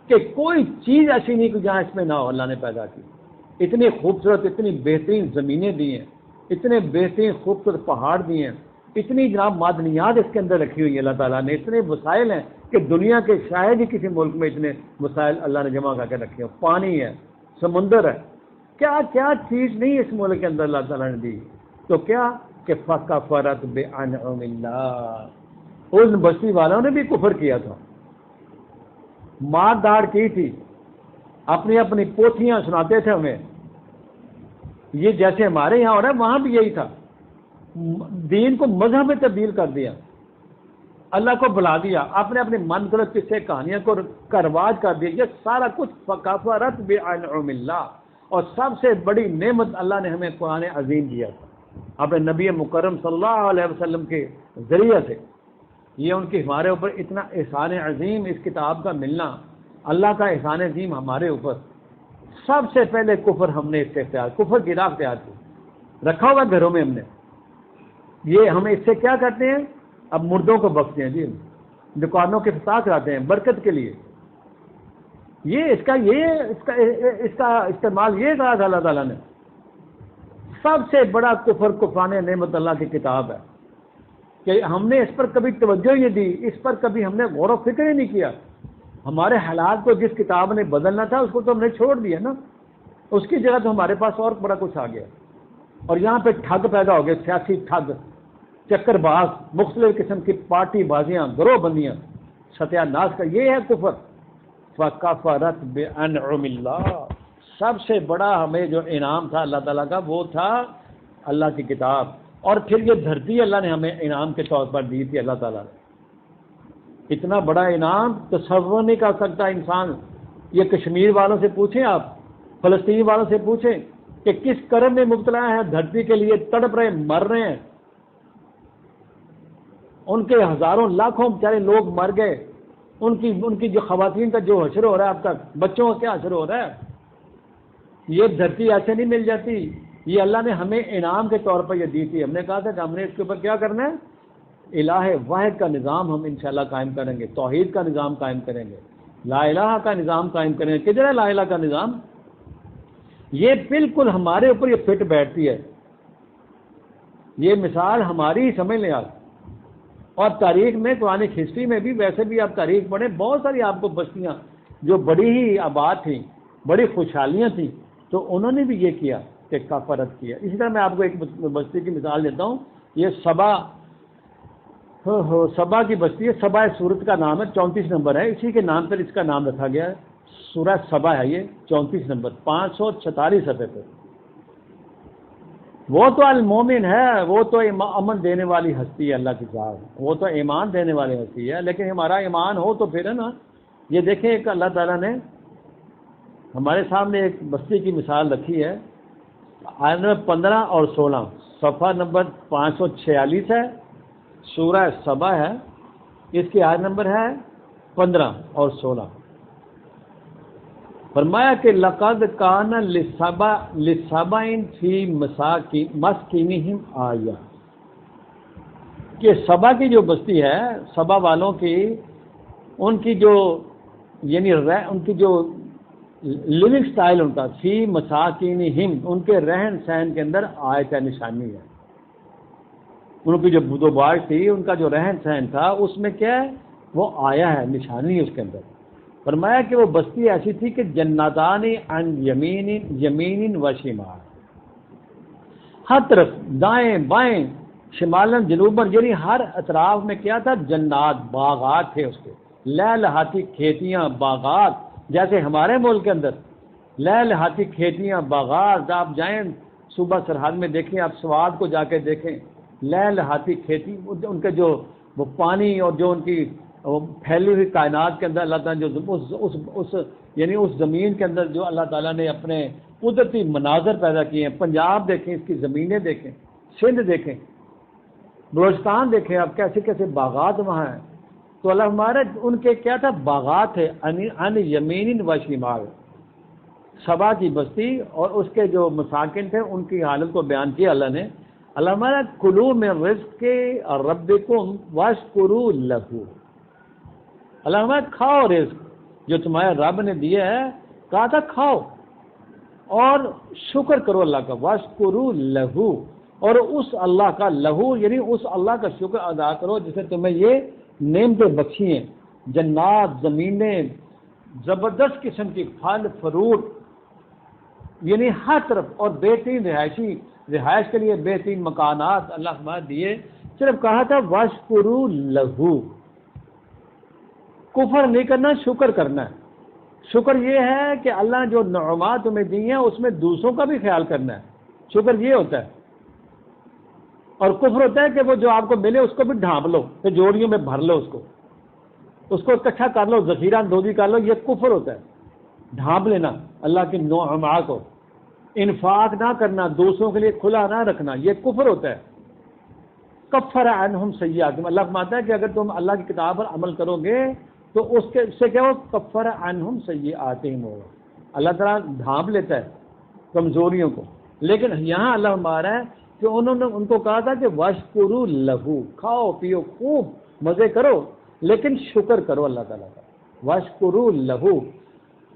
کہ کوئی چیز ایسی نہیں کہ جہاں اس میں نہ ہو، اللہ نے پیدا کی، اتنی خوبصورت، اتنی بہترین زمینیں دی ہیں، اتنے بہترین خوبصورت پہاڑ دیے ہیں، اتنی جناب معدنیات اس کے اندر رکھی ہوئی ہے اللہ تعالیٰ نے، اتنے وسائل ہیں کہ دنیا کے شاید ہی کسی ملک میں اتنے وسائل اللہ نے جمع کر کے رکھے ہیں، پانی ہے، سمندر ہے، کیا کیا چیز نہیں اس ملک کے اندر اللہ تعالیٰ نے دی۔ تو کیا کہ فَكَفَرَتْ بِأَنْعُمِ اللَّهِ، ان بستی والوں نے بھی کفر کیا تھا، مار داڑ کی تھی، اپنی اپنی پوتھیاں سناتے تھے ہمیں، یہ جیسے ہمارے یہاں ہو رہا ہے وہاں بھی یہی تھا، دین کو مذہب میں تبدیل کر دیا، اللہ کو بلا دیا، اپنے اپنے من گھڑت قصے کہانیاں کو رواج کر دیا، یہ سارا کچھ فَكَفَرَتْ بِأَنْعُمِ اللَّهِ۔ اور سب سے بڑی نعمت اللہ نے ہمیں قرآن عظیم دیا تھا اپنے نبی مکرم صلی اللہ علیہ وسلم کے ذریعے سے، یہ ان کی ہمارے اوپر اتنا احسان عظیم، اس کتاب کا ملنا، اللہ کا احسان عظیم ہمارے اوپر۔ سب سے پہلے کفر ہم نے اس سے اختیار، کفر کی راہ اختیار کی، رکھا ہوا گھروں میں ہم نے. یہ ہم اس سے کیا کرتے ہیں؟ اب مردوں کو بخشتے ہیں جی، دکانوں کے افتتاح کراتے ہیں برکت کے لیے. یہ اس کا استعمال یہ کہا تھا اللہ تعالیٰ نے. سب سے بڑا کفر کفران نعمت اللہ کی کتاب ہے کہ ہم نے اس پر کبھی توجہ ہی نہیں دی، اس پر کبھی ہم نے غور و فکر ہی نہیں کیا. ہمارے حالات کو جس کتاب نے بدلنا تھا اس کو تو ہم نے چھوڑ دیا نا، اس کی جگہ تو ہمارے پاس اور بڑا کچھ آ گیا. اور یہاں پہ ٹھگ پیدا ہو گئے، سیاسی ٹھگ، چکر باز، مختلف قسم کی پارٹی بازیاں، گروہ بندیاں، ستیہ ناش کا. یہ ہے کفر. فَكَفَرَتْ بِأَنْعُمِ اللَّهِ. سب سے بڑا ہمیں جو انعام تھا اللہ تعالیٰ کا وہ تھا اللہ کی کتاب. اور پھر یہ دھرتی اللہ نے ہمیں انعام کے طور پر دی تھی. اللہ تعالیٰ نے اتنا بڑا انعام تصور نہیں کر سکتا انسان. یہ کشمیر والوں سے پوچھیں، آپ فلسطین والوں سے پوچھیں کہ کس کرم میں مبتلا ہیں، دھرتی کے لیے تڑپ رہے، مر رہے ہیں. ان کے ہزاروں لاکھوں بیچارے لوگ مر گئے. ان کی جو خواتین کا جو حشر ہو رہا ہے اب تک، بچوں کا کیا حشر ہو رہا ہے. یہ دھرتی ایسے نہیں مل جاتی. یہ اللہ نے ہمیں انعام کے طور پر یہ دی تھی. ہم نے کہا تھا کہ ہم نے اس کے اوپر کیا کرنا ہے؟ الہ واحد کا نظام ہم انشاءاللہ قائم کریں گے، توحید کا نظام قائم کریں گے، لا الہ کا نظام قائم کریں گے. کدھر ہے لا الہ کا نظام؟ یہ بالکل ہمارے اوپر یہ فٹ بیٹھتی ہے. یہ مثال ہماری ہی سمجھ لیں آپ. اور تاریخ میں، قرآن ہسٹری میں بھی، ویسے بھی آپ تاریخ پڑھیں، بہت ساری آپ کو بستیاں جو بڑی ہی آباد تھیں، بڑی خوشحالیاں تھیں، تو انہوں نے بھی یہ کیا کہ کفرت کیا. اسی طرح میں آپ کو ایک بستی کی مثال دیتا ہوں. یہ سبا کی بستی ہے. سبا سورت کا نام ہے، 34 نمبر ہے، اسی کے نام پر اس کا نام رکھا گیا ہے. سورہ سبا ہے یہ، 34 نمبر، 546 صفحے پہ. وہ تو المومن ہے، وہ تو امن دینے والی ہستی ہے اللہ کی ذات، وہ تو ایمان دینے والی ہستی ہے. لیکن ہمارا ایمان ہو تو پھر ہے نا. یہ دیکھیں ایک اللہ تعالیٰ نے ہمارے سامنے ایک بستی کی مثال رکھی ہے. آیت نمبر 15 اور 16، صفحہ نمبر 546 ہے، سورہ سبا ہے، اس کی آیت نمبر ہے 15 اور 16. فرمایا کہ لقد کان لسبا فی مسکنہم آیہ، کہ سبا کی جو بستی ہے، سبا والوں کی، ان کی جو یعنی ان کی جو لیونگ سٹائل ان کا، فی مساکنہم، ان کے رہن سہن کے اندر آیت ہے، نشانی ہے. ان کی جو بدوبار تھی، ان کا جو رہن سہن تھا، اس میں کیا ہے؟ وہ آیا ہے، نشانی ہے اس کے اندر. فرمایا کہ وہ بستی ایسی تھی کہ جنتان عن یمین و شمال، ہر طرف دائیں بائیں، شمالن جنوبن، یعنی ہر اطراف میں کیا تھا؟ جنات، باغات تھے اس کے، لہلہاتی کھیتیاں، باغات. جیسے ہمارے ملک کے اندر لہلہاتی کھیتیاں، باغات. آپ جائیں صوبہ سرحد میں دیکھیں، آپ سوات کو جا کے دیکھیں، لہلہاتی کھیتی، ان کے جو وہ پانی اور جو ان کی پھیلی ہوئی کائنات کے اندر اللہ تعالیٰ جو یعنی اس زمین کے اندر جو اللہ تعالیٰ نے اپنے قدرتی مناظر پیدا کیے ہیں. پنجاب دیکھیں، اس کی زمینیں دیکھیں، سندھ دیکھیں، بلوچستان دیکھیں آپ، کیسے کیسے باغات وہاں ہیں. تو اللہ ہمارے ان کے کیا تھا؟ باغات ہے، ان یمین و شمال. سبا کی بستی اور اس کے جو مساکن تھے، ان کی حالت کو بیان کیا اللہ نے. اللہ ہمارا کلوا من رزق ربکم واشکروا لہ. اللہ ہمارا کھاؤ رزق جو تمہارے رب نے دیا ہے، کہا تھا کھاؤ اور شکر کرو اللہ کا، واشکروا لہ، اور اس اللہ کا، لہو یعنی اس اللہ کا شکر ادا کرو جس نے تمہیں یہ نعمتیں بخشی ہیں. جنات، زمینیں، زبردست قسم کی پھل فروٹ، یعنی ہر طرف، اور بہترین رہائش کے لیے بہترین مکانات اللہ ہمارے دیے. صرف کہا تھا واشکروا لہ، کفر نہیں کرنا، شکر کرنا ہے. شکر یہ ہے کہ اللہ نے جو نعمات تمہیں دی ہیں اس میں دوسروں کا بھی خیال کرنا ہے. شکر یہ ہوتا ہے. اور کفر ہوتا ہے کہ وہ جو آپ کو ملے اس کو بھی ڈھانپ لو، تجوریوں میں بھر لو، اس کو اکٹھا کر لو، ذخیرہ اندوزی کر لو. یہ کفر ہوتا ہے، ڈھانپ لینا اللہ کی نعمات کو، انفاق نہ کرنا، دوسروں کے لیے کھلا نہ رکھنا، یہ کفر ہوتا ہے. کفر عنہم سیئاتہم، اللہ فرماتا ہے کہ اگر تم اللہ کی کتاب پر عمل کرو گے تو اس سے کیا ہو؟ کفر عنہم سیئاتہم ہوگا، اللہ تعالیٰ ڈھانپ لیتا ہے کمزوریوں کو، لیکن یہاں اللہ فرما رہا ہے کہ انہوں نے ان کو کہا تھا کہ واشکروا لہو، کھاؤ پیو خوب مزے کرو لیکن شکر کرو اللہ تعالیٰ کا، واشکروا لہو،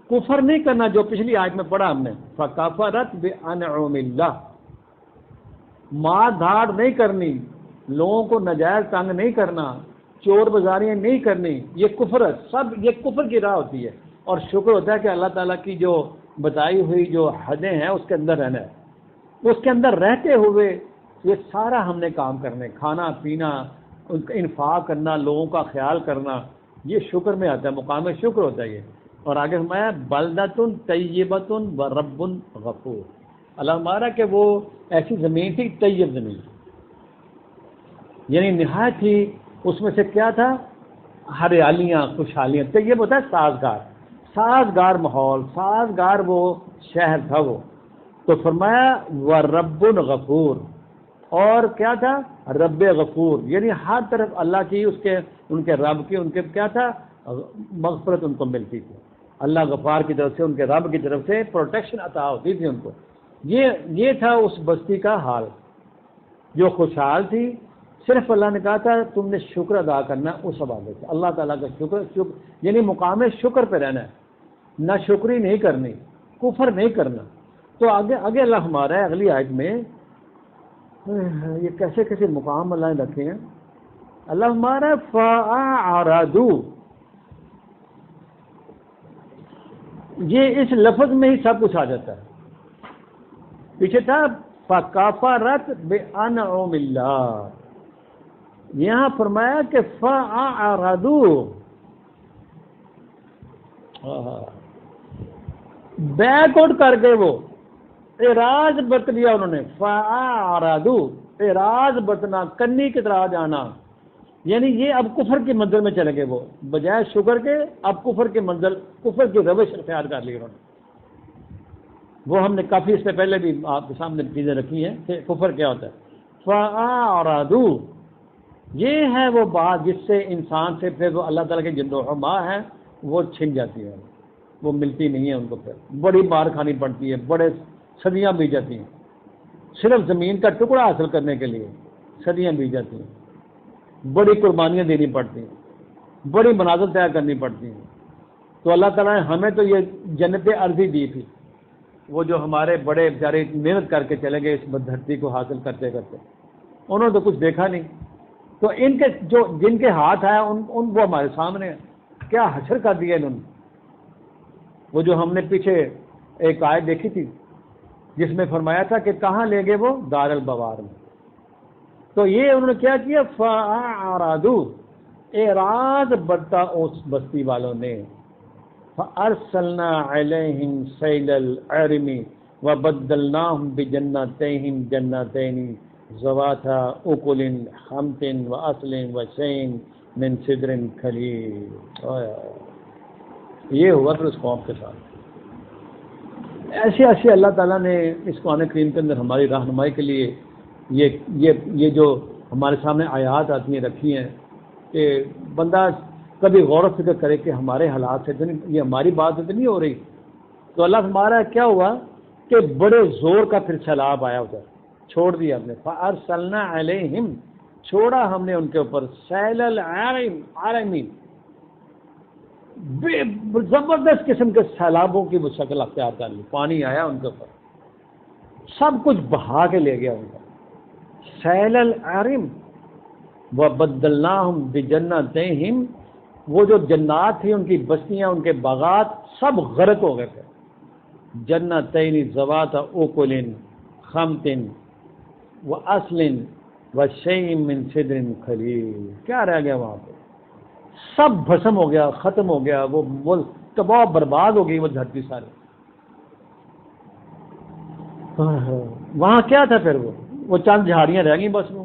کفر نہیں کرنا جو پچھلی آیت میں پڑھا ہم نے، فکفرت بانعم اللہ، مار دھاڑ نہیں کرنی، لوگوں کو نجائز تنگ نہیں کرنا، چور بازاریاں نہیں کرنی، یہ کفر ہے، سب یہ کفر کی راہ ہوتی ہے، اور شکر ہوتا ہے کہ اللہ تعالیٰ کی جو بتائی ہوئی جو حدیں ہیں اس کے اندر رہنا ہے، اس کے اندر رہتے ہوئے یہ سارا ہم نے کام کرنے، کھانا پینا، ان کا انفاق کرنا، لوگوں کا خیال کرنا، یہ شکر میں آتا ہے، مقام شکر ہوتا ہے یہ۔ اور آگے فرمایا بلدۃ طیبۃ و رب غفور، اللہ ہمارا کہ وہ ایسی زمین تھی، طیب زمین، یعنی نہایت ہی اس میں سے کیا تھا، ہریالیاں، خوشحالیاں، طیب ہوتا ہے سازگار، سازگار ماحول، سازگار وہ شہر تھا وہ، تو فرمایا وہ رب غفور، اور کیا تھا، رب غفور، یعنی ہر طرف اللہ کی، اس کے ان کے رب کی، ان کے کیا تھا، مغفرت ان کو ملتی تھی، اللہ غفار کی طرف سے، ان کے رب کی طرف سے پروٹیکشن عطا ہوتی تھی ان کو۔ یہ تھا اس بستی کا حال جو خوشحال تھی، صرف اللہ نے کہا تھا تم نے شکر ادا کرنا اس حوالے سے، اللہ تعالیٰ کا شکر یعنی مقام شکر پہ رہنا ہے، نہ شکری نہیں کرنی، کفر نہیں کرنا۔ تو آگے اللہ ہمارا ہے اگلی آیت میں، یہ کیسے کیسے مقام اللہ نے رکھے ہیں، اللہ ہمارا فَأَعْرَضُوا، یہ اس لفظ میں ہی سب کچھ آ جاتا ہے، پیچھے تھا فَكَفَرَتْ بِأَنْعُمِ اللَّهِ، یہاں فرمایا کہ فَأَعْرَضُوا، بیک آؤٹ کر گئے، وہ اعراض برت لیا انہوں نے، فَأَعْرَضُوا، اعراض برتنا، کنی کی طرح جانا، یعنی یہ اب کفر کی منزل میں چلے گئے، وہ بجائے شکر کے اب کفر کی منزل، کفر کی روش اختیار کر لی انہوں نے۔ وہ ہم نے کافی اس سے پہلے بھی آپ کے سامنے چیزیں رکھی ہیں کہ کفر کیا ہوتا ہے۔ فَأَعْرَضُوا، یہ ہے وہ بات جس سے انسان سے پھر وہ اللہ تعالیٰ کے جند و حما ہے وہ چھن جاتی ہے، وہ ملتی نہیں ہے ان کو، پھر بڑی مار کھانی پڑتی ہے، بڑے صدیاں بیت جاتی ہیں، صرف زمین کا ٹکڑا حاصل کرنے کے لیے صدیاں بیت جاتی ہیں، بڑی قربانیاں دینی پڑتی ہیں، بڑی منازل طے کرنی پڑتی ہیں۔ تو اللہ تعالیٰ نے ہمیں تو یہ جنت عرضی دی تھی، وہ جو ہمارے بڑے بیچارے محنت کر کے چلے گئے اس دھرتی کو حاصل کرتے کرتے، انہوں نے تو کچھ دیکھا نہیں، تو ان کے جو جن کے ہاتھ آیا ان وہ ہمارے سامنے کیا حشر کر دیا انہوں نے۔ وہ جو ہم نے پیچھے ایک آیت دیکھی تھی جس میں فرمایا تھا کہ کہاں لے گئے، وہ دار البوار میں، تو یہ انہوں نے کیا کیا، فَأَعْرَضُوا، اعراض برتا اس بستی والوں نے، فَأَرْسَلْنَا عَلَيْهِمْ سَيْلَ الْعَرِمِ وَبَدَّلْنَاهُمْ بِجَنَّتَيْهِمْ جَنَّتَيْنِ ذَوَاتَا أُكُلٍ خَمْطٍ وَأَصْلٍ وَشَيْءٍ مِّن سِدْرٍ خَلِيلٍ۔ یہ ہوا پھر اس قوم کے ساتھ، ایسے ایسے اللہ تعالیٰ نے اس قرآن کریم کے اندر ہماری رہنمائی کے لیے یہ جو ہمارے سامنے آیات آتی ہیں رکھی ہیں کہ بندہ کبھی غور و فکر کرے کہ ہمارے حالات سے یہ ہماری بات تو نہیں ہو رہی، تو اللہ ہمارا کیا ہوا کہ بڑے زور کا پھر سیلاب آیا ادھر، چھوڑ دیا ہم نے، فَأَرْسَلْنَا عَلَيْهِمْ، چھوڑا ہم نے ان کے اوپر، سیل العارمین، زبردست قسم کے سیلابوں کی وہ شکل اختیار کر لی، پانی آیا ان کے اوپر، سب کچھ بہا کے لے گیا ان کا، سیل العارم وَبَدَّلْنَاهُمْ بِجَنَّتَيْهِمْ، وہ جو جنات تھی ان کی بستیاں، ان کے باغات سب غرق ہو گئے تھے، جنتین ذوات اکل خمط واصل وشیء من سدر خلیل، کیا رہ گیا وہاں پہ، سب بھسم ہو گیا، ختم ہو گیا، وہ تباہ برباد ہو گئی وہ دھرتی ساری۔ وہاں کیا تھا پھر، وہ چند جھاڑیاں رہ گئی بس، وہ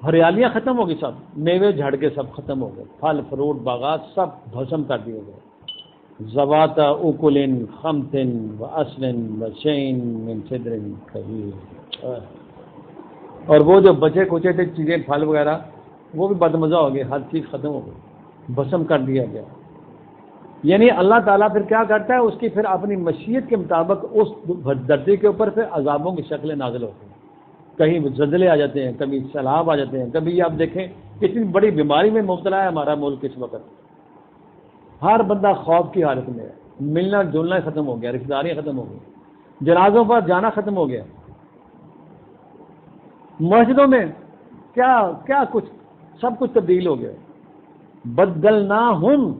ہریالیاں ختم ہو گئی، سب میوے جھڑ کے سب ختم ہو گئے، پھل فروٹ باغات سب بھسم کر دیے گئے، ذوات اکل خمط واصل وشیء من سدر خلیل۔ اور وہ جو بچے کچے تھے چیزیں پھل وغیرہ وہ بھی بدمزہ ہو گئے، ہر چیز ختم ہو گئی، بھسم کر دیا گیا۔ یعنی اللہ تعالیٰ پھر کیا کرتا ہے، اس کی پھر اپنی مشیت کے مطابق اس دھرتی کے اوپر پھر عذابوں کی شکلیں نازل ہوتی ہیں. کہیں زلزلے آ جاتے ہیں، کبھی سیلاب آ جاتے ہیں، کبھی آپ دیکھیں کتنی بڑی بیماری میں مبتلا ہے ہمارا ملک اس وقت. ہر بندہ خوف کی حالت میں ہے، ملنا جلنا ختم ہو گیا، رشتہ داریاں ختم ہو گئی، جنازوں پر جانا ختم ہو گیا. مسجدوں میں کیا کچھ سب کچھ تبدیل ہو گیا. بدلناہم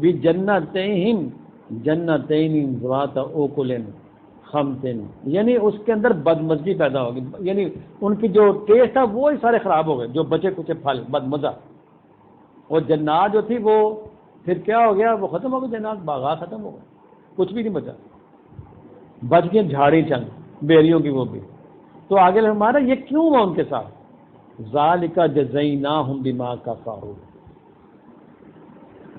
بجنتیہم جنتین ذوات اوکل خمسن، یعنی اس کے اندر بدمزگی پیدا ہوگی، یعنی ان کی جو ٹیسٹ تھا وہ ہی سارے خراب ہو گئے، جو بچے کچھ پھل بدمزہ. اور جنات جو تھی وہ پھر کیا ہو گیا، وہ ختم ہو گئی، جنات باغات ختم ہو گئے، کچھ بھی نہیں بچا، بچ گئے جھاڑی چند بیریوں کی وہ بھی. تو آگے ہمارا یہ کیوں ہوا ان کے ساتھ، ذالک جزیناہم بما کفروا،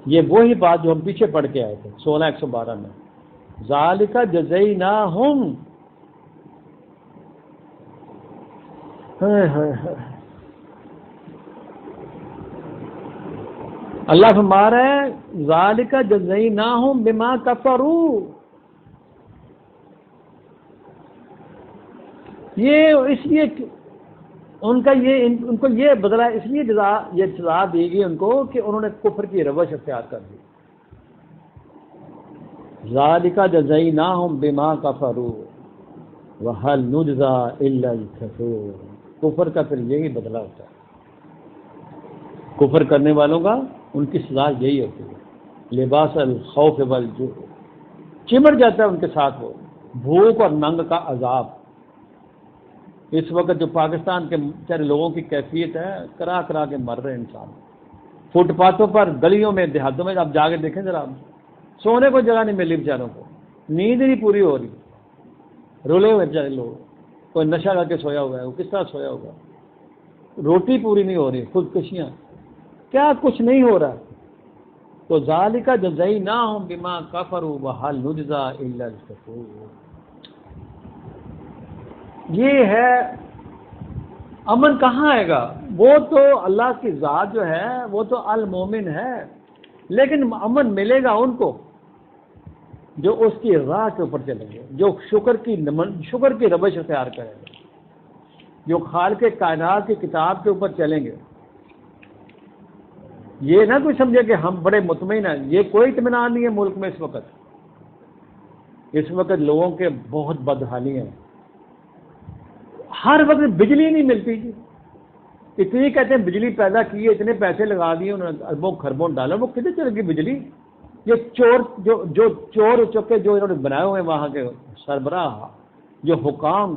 یہ وہی بات جو ہم پیچھے پڑھ کے آئے تھے 16:112 میں، ذالک جزیناہم. اللہ فرما رہا ہے ذالک جزیناہم بما کفروا، یہ اس لیے ان کو یہ بدلا، اس لیے یہ سزا دی گئی ان کو کہ انہوں نے کفر کی روش اختیار کر دی. ذالک جزیناہم بما کفروا وہل نجزا الا الکفور، کفر کا پھر یہی بدلہ ہوتا ہے، کفر کرنے والوں کا ان کی سزا یہی ہوتی ہے. لباس الخوف والجوع، چمٹ جاتا ہے ان کے ساتھ وہ بھوک اور ننگ کا عذاب. اس وقت جو پاکستان کے بیچارے لوگوں کی کیفیت ہے، کرا کرا کے مر رہے انسان فٹ پاتھوں پر، گلیوں میں، دیہاتوں میں. آپ جا کے دیکھیں ذرا، سونے کو جگہ نہیں ملی بیچاروں کو، نیند نہیں پوری ہو رہی، رولے ہوئے بیچارے لوگ. کوئی نشہ کر کے سویا ہوا ہے، وہ کس طرح سویا ہوگا، روٹی پوری نہیں ہو رہی، خودکشیاں، کیا کچھ نہیں ہو رہا. تو ذالک جزیناہم بما کفروا وہل نجزا الا الکفور. یہ ہے امن. کہاں آئے گا؟ وہ تو اللہ کی ذات جو ہے وہ تو المومن ہے، لیکن امن ملے گا ان کو جو اس کی راہ کے اوپر چلیں گے، جو شکر کی روش اختیار کریں گے، جو خالق کائنات کی کتاب کے اوپر چلیں گے. یہ نہ کوئی سمجھے کہ ہم بڑے مطمئن ہیں، یہ کوئی اطمینان نہیں ہے ملک میں اس وقت لوگوں کے بہت بدحالی ہیں. ہر وقت بجلی نہیں ملتی جی، اتنی کہتے ہیں بجلی پیدا کی ہے، اتنے پیسے لگا دیے انہوں نے، اربوں خربوں ڈالا، وہ کدھر چلے گی بجلی؟ یہ چور چکے جو انہوں نے بنائے ہوئے ہیں وہاں کے سربراہ، جو حکام،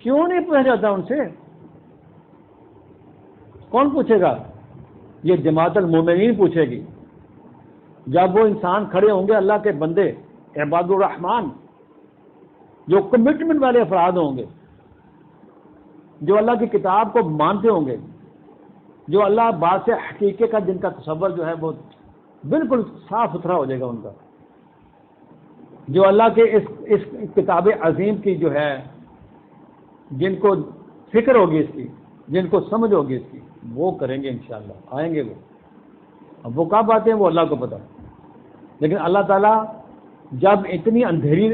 کیوں نہیں پوچھا جاتا ان سے؟ کون پوچھے گا؟ یہ جماعت المومنین پوچھے گی. جب وہ انسان کھڑے ہوں گے، اللہ کے بندے عباد الرحمن، جو کمٹمنٹ والے افراد ہوں گے، جو اللہ کی کتاب کو مانتے ہوں گے، جو اللہ بات سے حقیقت کا جن کا تصور جو ہے وہ بالکل صاف ستھرا ہو جائے گا ان کا، جو اللہ کے اس کتاب عظیم کی جو ہے، جن کو فکر ہوگی اس کی، جن کو سمجھ ہوگی اس کی، وہ کریں گے انشاءاللہ، آئیں گے وہ. اب وہ کب آتے ہیں وہ اللہ کو پتہ، لیکن اللہ تعالیٰ جب اتنی اندھیری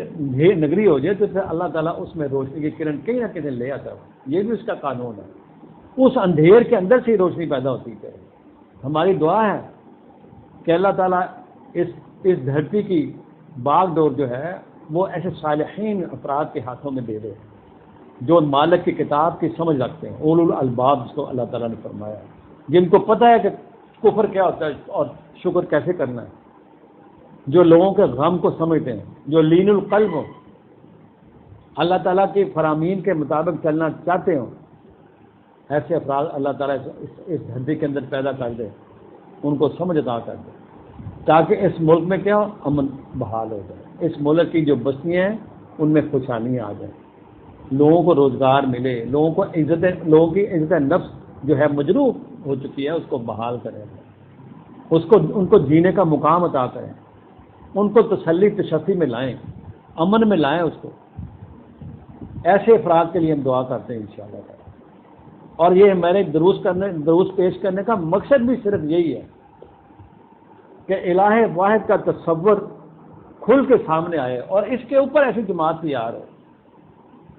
نگری ہو جائے تو پھر اللہ تعالیٰ اس میں روشنی کی کرن کہیں نہ کہیں لے آتا ہے. یہ بھی اس کا قانون ہے، اس اندھیر کے اندر سے ہی روشنی پیدا ہوتی ہے. ہماری دعا ہے کہ اللہ تعالیٰ اس دھرتی کی باغ ڈور جو ہے وہ ایسے صالحین افراد کے ہاتھوں میں دے دے جو مالک کی کتاب کی سمجھ رکھتے ہیں، اولو الالباب جس کو اللہ تعالیٰ نے فرمایا، جن کو پتہ ہے کہ کفر کیا ہوتا ہے اور شکر کیسے کرنا ہے، جو لوگوں کے غم کو سمجھتے ہیں، جو لین القلب ہو، اللہ تعالیٰ کی فرامین کے مطابق چلنا چاہتے ہوں. ایسے افراد اللہ تعالیٰ اس دھرتی کے اندر پیدا کر دے، ان کو سمجھ عطا کر دے، تاکہ اس ملک میں کیا امن بحال ہو جائے. اس ملک کی جو بستیاں ہیں ان میں خوشحالیاں آ جائیں، لوگوں کو روزگار ملے، لوگوں کی عزت نفس جو ہے مجروح ہو چکی ہے اس کو بحال کریں، ان کو جینے کا مقام عطا کریں، ان کو تسلی تشفی میں لائیں، امن میں لائیں اس کو. ایسے افراد کے لیے ہم دعا کرتے ہیں انشاءاللہ تعالی. اور یہ میں نے دروس پیش کرنے کا مقصد بھی صرف یہی ہے کہ الہ واحد کا تصور کھل کے سامنے آئے، اور اس کے اوپر ایسی جماعت تیار ہو۔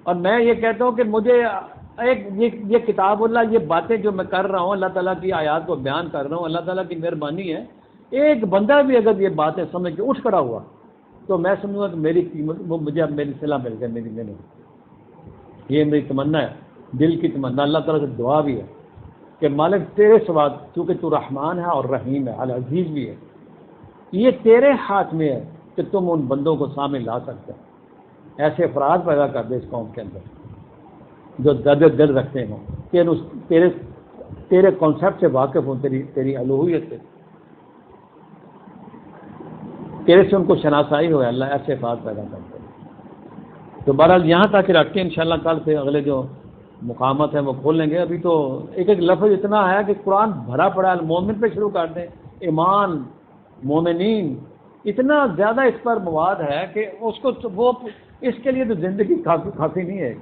اور میں یہ کہتا ہوں کہ مجھے یہ کتاب اللہ، یہ باتیں جو میں کر رہا ہوں، اللہ تعالیٰ کی آیات کو بیان کر رہا ہوں، اللہ تعالیٰ کی مہربانی ہے۔ ایک بندہ بھی اگر یہ باتیں سمجھ کے اٹھ کھڑا ہوا تو میں سمجھوں گا کہ میری قیمت، وہ مجھے اب میری صلاح مل گئی، میری محنت۔ یہ میری تمنا ہے، دل کی تمنا، اللہ تعالیٰ سے دعا بھی ہے کہ مالک تیرے سوا، چونکہ تو رحمان ہے اور رحیم ہے، العزیز بھی ہے، یہ تیرے ہاتھ میں ہے کہ تم ان بندوں کو سامنے لا سکتے ہیں۔ ایسے افراد پیدا کر دے اس قوم کے اندر جو درد دل رکھتے ہوں، تیرے کانسیپٹ سے واقف ہوں، تیری الوہیت سے، تیرے سے ان کو شناسائی ہو، اللہ ایسے افراد پیدا کرتے ہیں۔ تو بہرحال یہاں تک رکھ کے انشاءاللہ کل سے اگلے جو مقامات ہیں وہ کھول لیں گے۔ ابھی تو ایک ایک لفظ اتنا ہے کہ قرآن بھرا پڑا ہے، المومن پہ شروع کر دیں، ایمان، مومنین، اتنا زیادہ اس پر مواد ہے کہ اس کو وہ اس کے لیے تو زندگی کافی نہیں ہے۔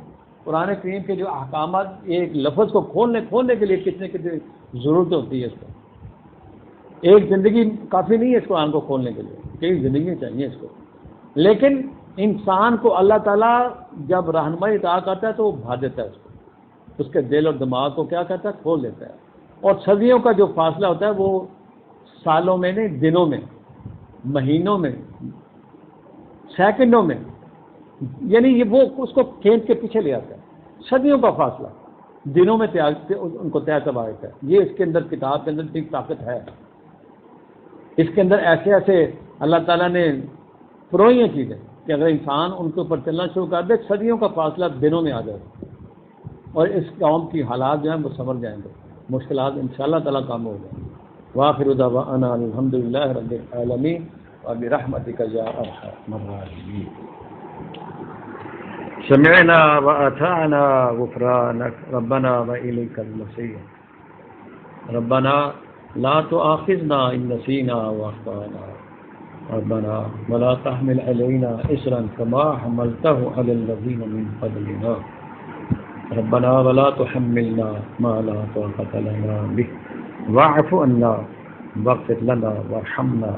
قرآن کریم کے جو احکامات، ایک لفظ کو کھولنے کے لیے کتنے ضرورت ہوتی ہے اس کو۔ ایک زندگی کافی نہیں ہے اس قرآن کو کھولنے کے لیے، کئی زندگیاں چاہیے اس کو۔ لیکن انسان کو اللہ تعالیٰ جب رہنمائی عطا کرتا ہے تو وہ بھر دیتا ہے اس کے دل اور دماغ کو، کیا کہتا ہے، کھول دیتا ہے۔ اور صدیوں کا جو فاصلہ ہوتا ہے وہ سالوں میں نہیں، دنوں میں، مہینوں میں، سیکنڈوں میں، یعنی یہ وہ اس کو کھینچ کے پیچھے لے آتا ہے۔ صدیوں کا فاصلہ دنوں میں ان کو طے کروا دیتا ہے۔ یہ اس کے اندر، کتاب کے اندر اتنی طاقت ہے، اس کے اندر ایسے اللہ تعالیٰ نے پروئی ہیں چیزیں کہ اگر انسان ان کے اوپر چلنا شروع کر دے، صدیوں کا فاصلہ دنوں میں آ جائے اور اس قوم کی حالات جو ہیں وہ سمجھ جائیں گے، مشکلات انشاءاللہ تعالیٰ کام ہو جائیں گے۔ وآخر دعوانا الحمدللہ رب العالمین وبرحمتک یا ارحم الراحمین۔ سمعنا وأطعنا غفرانك ربنا وإليك المصير ربنا لا تؤاخذنا إن نسينا وأخطأنا ربنا ولا تحمل علينا إصرا كما حملته على الذين من قبلنا ربنا ولا تحملنا ما لا طاقة لنا به واعف عنا واغفر لنا وارحمنا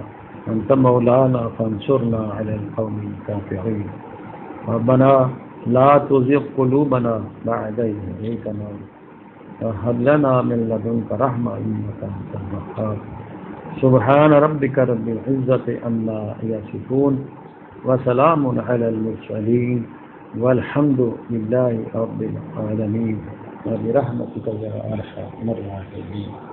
أنت مولانا فانصرنا على القوم الكافرين ربنا لا تزغ قلوبنا بعد إذ هديتنا وهب لنا من لدنك رحمة إنك أنت الوهاب سبحان ربك رب العزة عما يصفون وسلام على المرسلين والحمد لله رب العالمين وبرحمتك يا أرحم الراحمين۔